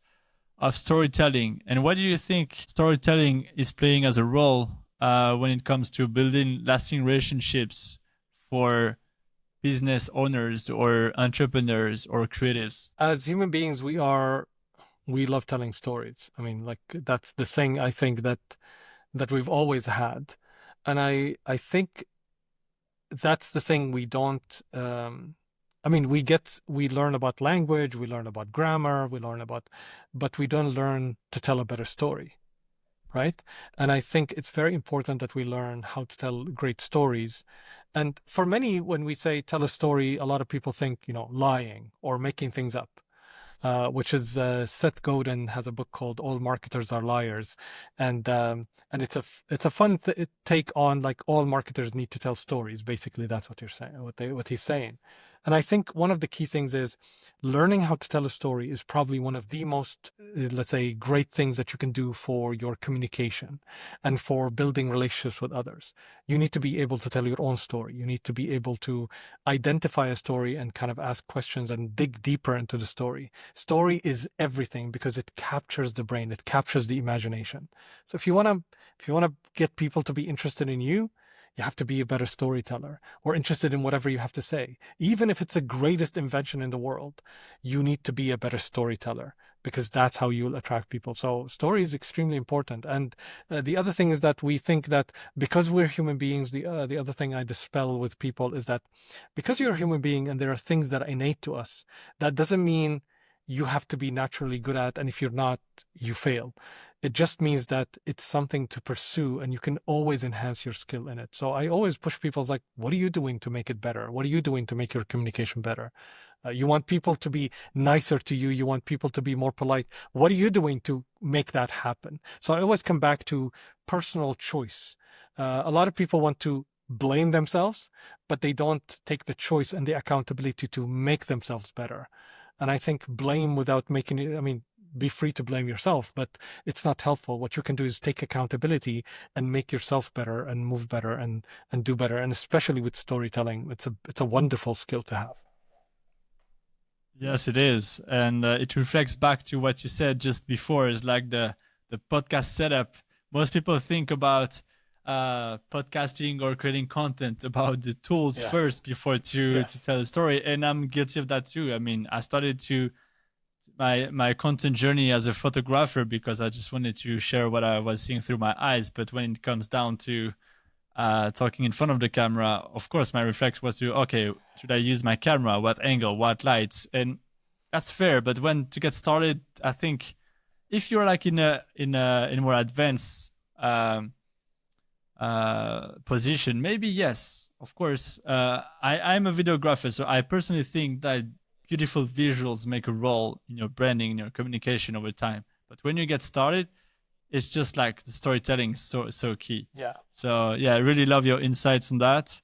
storytelling. And what do you think storytelling is playing as a role when it comes to building lasting relationships for business owners or entrepreneurs or creatives? As human beings, we love telling stories. I mean, like that's the thing I think that we've always had. And I think that's the thing we don't, we learn about language, we learn about grammar, but we don't learn to tell a better story, right? And I think it's very important that we learn how to tell great stories. And for many, when we say tell a story, a lot of people think, lying or making things up. Which is Seth Godin has a book called "All Marketers Are Liars," and it's a fun take on like all marketers need to tell stories. Basically, that's what you're saying, what he's saying. And I think one of the key things is learning how to tell a story is probably one of the most, let's say, great things that you can do for your communication and for building relationships with others. You need to be able to tell your own story. You need to be able to identify a story and kind of ask questions and dig deeper into the story. Story is everything because it captures the brain. It captures the imagination. So if you want to get people to be interested in you, you have to be a better storyteller or interested in whatever you have to say. Even if it's the greatest invention in the world, you need to be a better storyteller because that's how you'll attract people. So story is extremely important. And the other thing is that we think that because we're human beings, the other thing I dispel with people is that because you're a human being and there are things that are innate to us, that doesn't mean you have to be naturally good at, and if you're not, you fail. It just means that it's something to pursue and you can always enhance your skill in it. So I always push people like, what are you doing to make it better? What are you doing to make your communication better? You want people to be nicer to you. You want people to be more polite. What are you doing to make that happen? So I always come back to personal choice. A lot of people want to blame themselves, but they don't take the choice and the accountability to make themselves better. And I think blame without making it, I mean, be free to blame yourself, but it's not helpful. What you can do is take accountability and make yourself better and move better and do better. And especially with storytelling, it's a wonderful skill to have. Yes, it is. And it reflects back to what you said just before, is like the podcast setup. Most people think about podcasting or creating content about the tools Yes. first before to Yes. tell a story. And I'm guilty of that too. I mean, I started to my content journey as a photographer because I just wanted to share what I was seeing through my eyes. But when it comes down to talking in front of the camera, of course, my reflex was to, okay, should I use my camera? What angle? What lights? And that's fair. But when to get started, I think if you're like in a more advanced position, maybe yes, of course. I'm a videographer, so I personally think that beautiful visuals make a role in your branding, in your communication over time. But when you get started, it's just like the storytelling is so key. Yeah. So yeah, I really love your insights on that.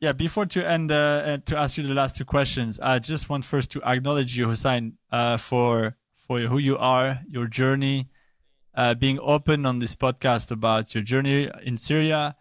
Yeah, before to end and to ask you the last two questions, I just want first to acknowledge you, Hussein, for who you are, your journey, being open on this podcast about your journey in Syria,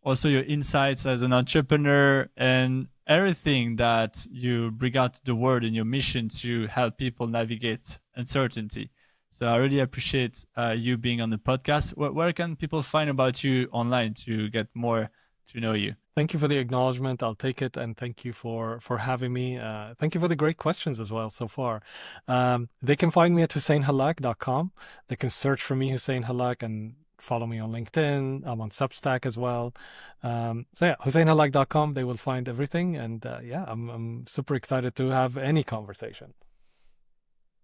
also your insights as an entrepreneur, and everything that you bring out to the world in your mission to help people navigate uncertainty. So I really appreciate you being on the podcast. Where can people find about you online to get more to know you? Thank you for the acknowledgement. I'll take it, and thank you for having me. Thank you for the great questions as well so far. They can find me at husseinhallak.com. They can search for me, Hussein Hallak, and follow me on LinkedIn. I'm on Substack as well. So yeah, husseinhallak.com. They will find everything, and yeah, I'm super excited to have any conversation.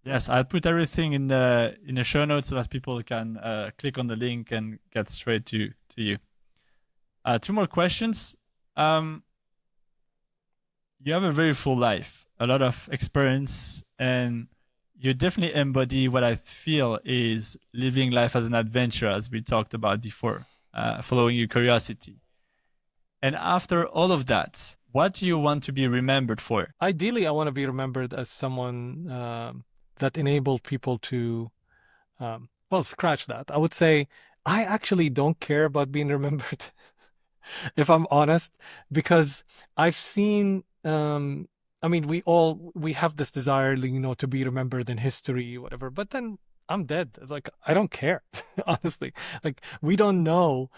Yes, I'll put everything in the show notes so that people can click on the link and get straight to you. Two more questions. You have a very full life, a lot of experience, and you definitely embody what I feel is living life as an adventure, as we talked about before, following your curiosity. And after all of that, what do you want to be remembered for? Ideally, I want to be remembered as someone that enabled people to, well, scratch that. I would say I actually don't care about being remembered, if I'm honest, because I've seen, I mean, we have this desire, to be remembered in history, whatever, but then I'm dead. It's like, I don't care, honestly. Like, we don't know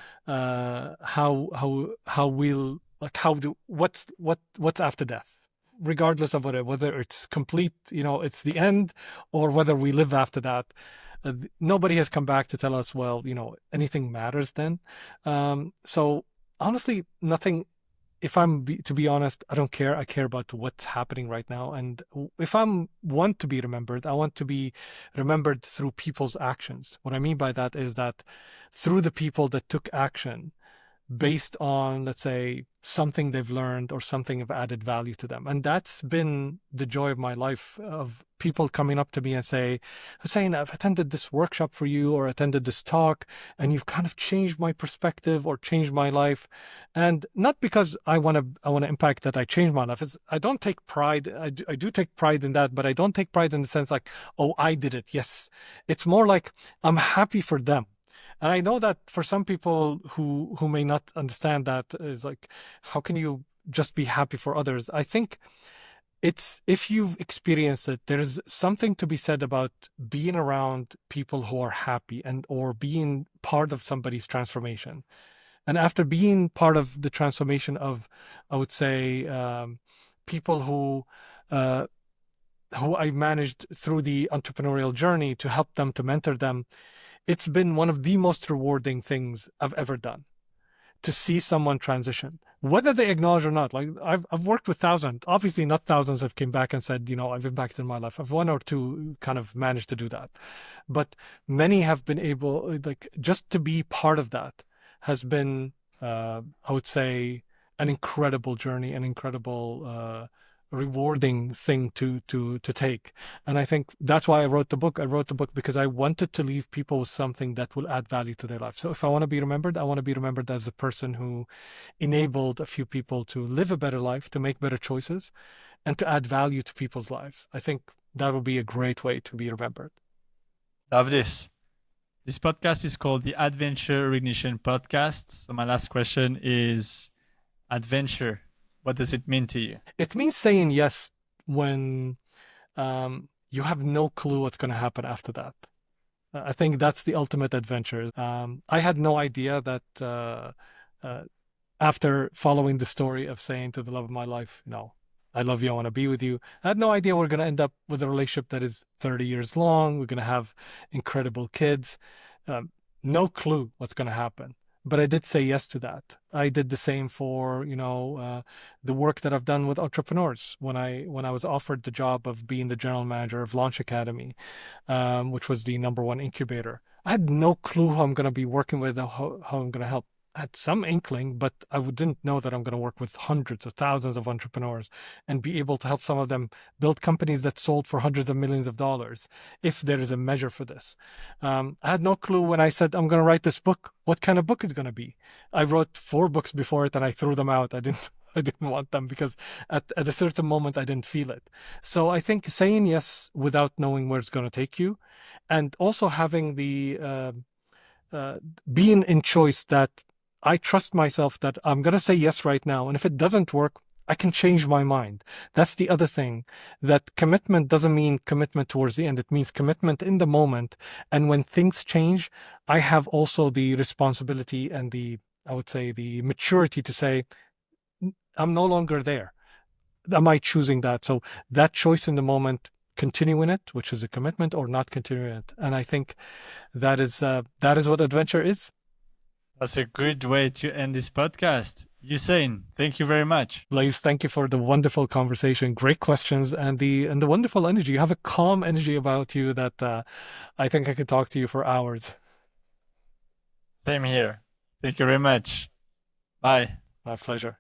what's after death, regardless of whether it's complete, it's the end, or whether we live after that. Nobody has come back to tell us, well, anything matters then. So honestly, nothing. If to be honest, I don't care. I care about what's happening right now. And if I want to be remembered, I want to be remembered through people's actions. What I mean by that is that through the people that took action based on, let's say, something they've learned or something of added value to them. And that's been the joy of my life, of people coming up to me and say, Hussein, I've attended this workshop for you or attended this talk, and you've kind of changed my perspective or changed my life. And not because I want to impact that I changed my life. I don't take pride. I do take pride in that, but I don't take pride in the sense like, oh, I did it. Yes. It's more like I'm happy for them. And I know that for some people who may not understand that, is like, how can you just be happy for others? I think it's, if you've experienced it, there's something to be said about being around people who are happy or being part of somebody's transformation. And after being part of the transformation of, I would say, people who I managed through the entrepreneurial journey to help them, to mentor them, it's been one of the most rewarding things I've ever done, to see someone transition, whether they acknowledge or not. Like, I've worked with thousands, obviously not thousands have came back and said, I've impacted my life. I've one or two kind of managed to do that. But many have been able, like, just to be part of that has been, I would say, an incredible journey, an incredible, rewarding thing to take. And I think that's why I wrote the book. I wrote the book because I wanted to leave people with something that will add value to their life. So if I want to be remembered, I want to be remembered as the person who enabled a few people to live a better life, to make better choices, and to add value to people's lives. I think that would be a great way to be remembered. Love this. This podcast is called the Adventure Reignition Podcast. So my last question is adventure. What does it mean to you? It means saying yes when you have no clue what's going to happen after that. I think that's the ultimate adventure. I had no idea that after following the story of saying to the love of my life, no, I love you, I want to be with you. I had no idea we're going to end up with a relationship that is 30 years long. We're going to have incredible kids. No clue what's going to happen. But I did say yes to that. I did the same for, the work that I've done with entrepreneurs. When I was offered the job of being the general manager of Launch Academy, which was the #1 incubator, I had no clue who I'm going to be working with, how I'm going to help. I had some inkling, but I didn't know that I'm going to work with hundreds of thousands of entrepreneurs and be able to help some of them build companies that sold for hundreds of millions of dollars, if there is a measure for this. I had no clue when I said I'm going to write this book, what kind of book it's going to be. I wrote 4 books before it and I threw them out. I didn't want them because at a certain moment I didn't feel it. So I think saying yes without knowing where it's going to take you, and also having the being in choice that I trust myself that I'm going to say yes right now. And if it doesn't work, I can change my mind. That's the other thing, that commitment doesn't mean commitment towards the end. It means commitment in the moment. And when things change, I have also the responsibility and I would say the maturity to say, I'm no longer there. Am I choosing that? So that choice in the moment, continuing it, which is a commitment, or not continuing it. And I think that is what adventure is. That's a good way to end this podcast. Hussein, thank you very much. Blaise, thank you for the wonderful conversation, great questions, and the wonderful energy. You have a calm energy about you that I think I could talk to you for hours. Same here. Thank you very much. Bye. My pleasure.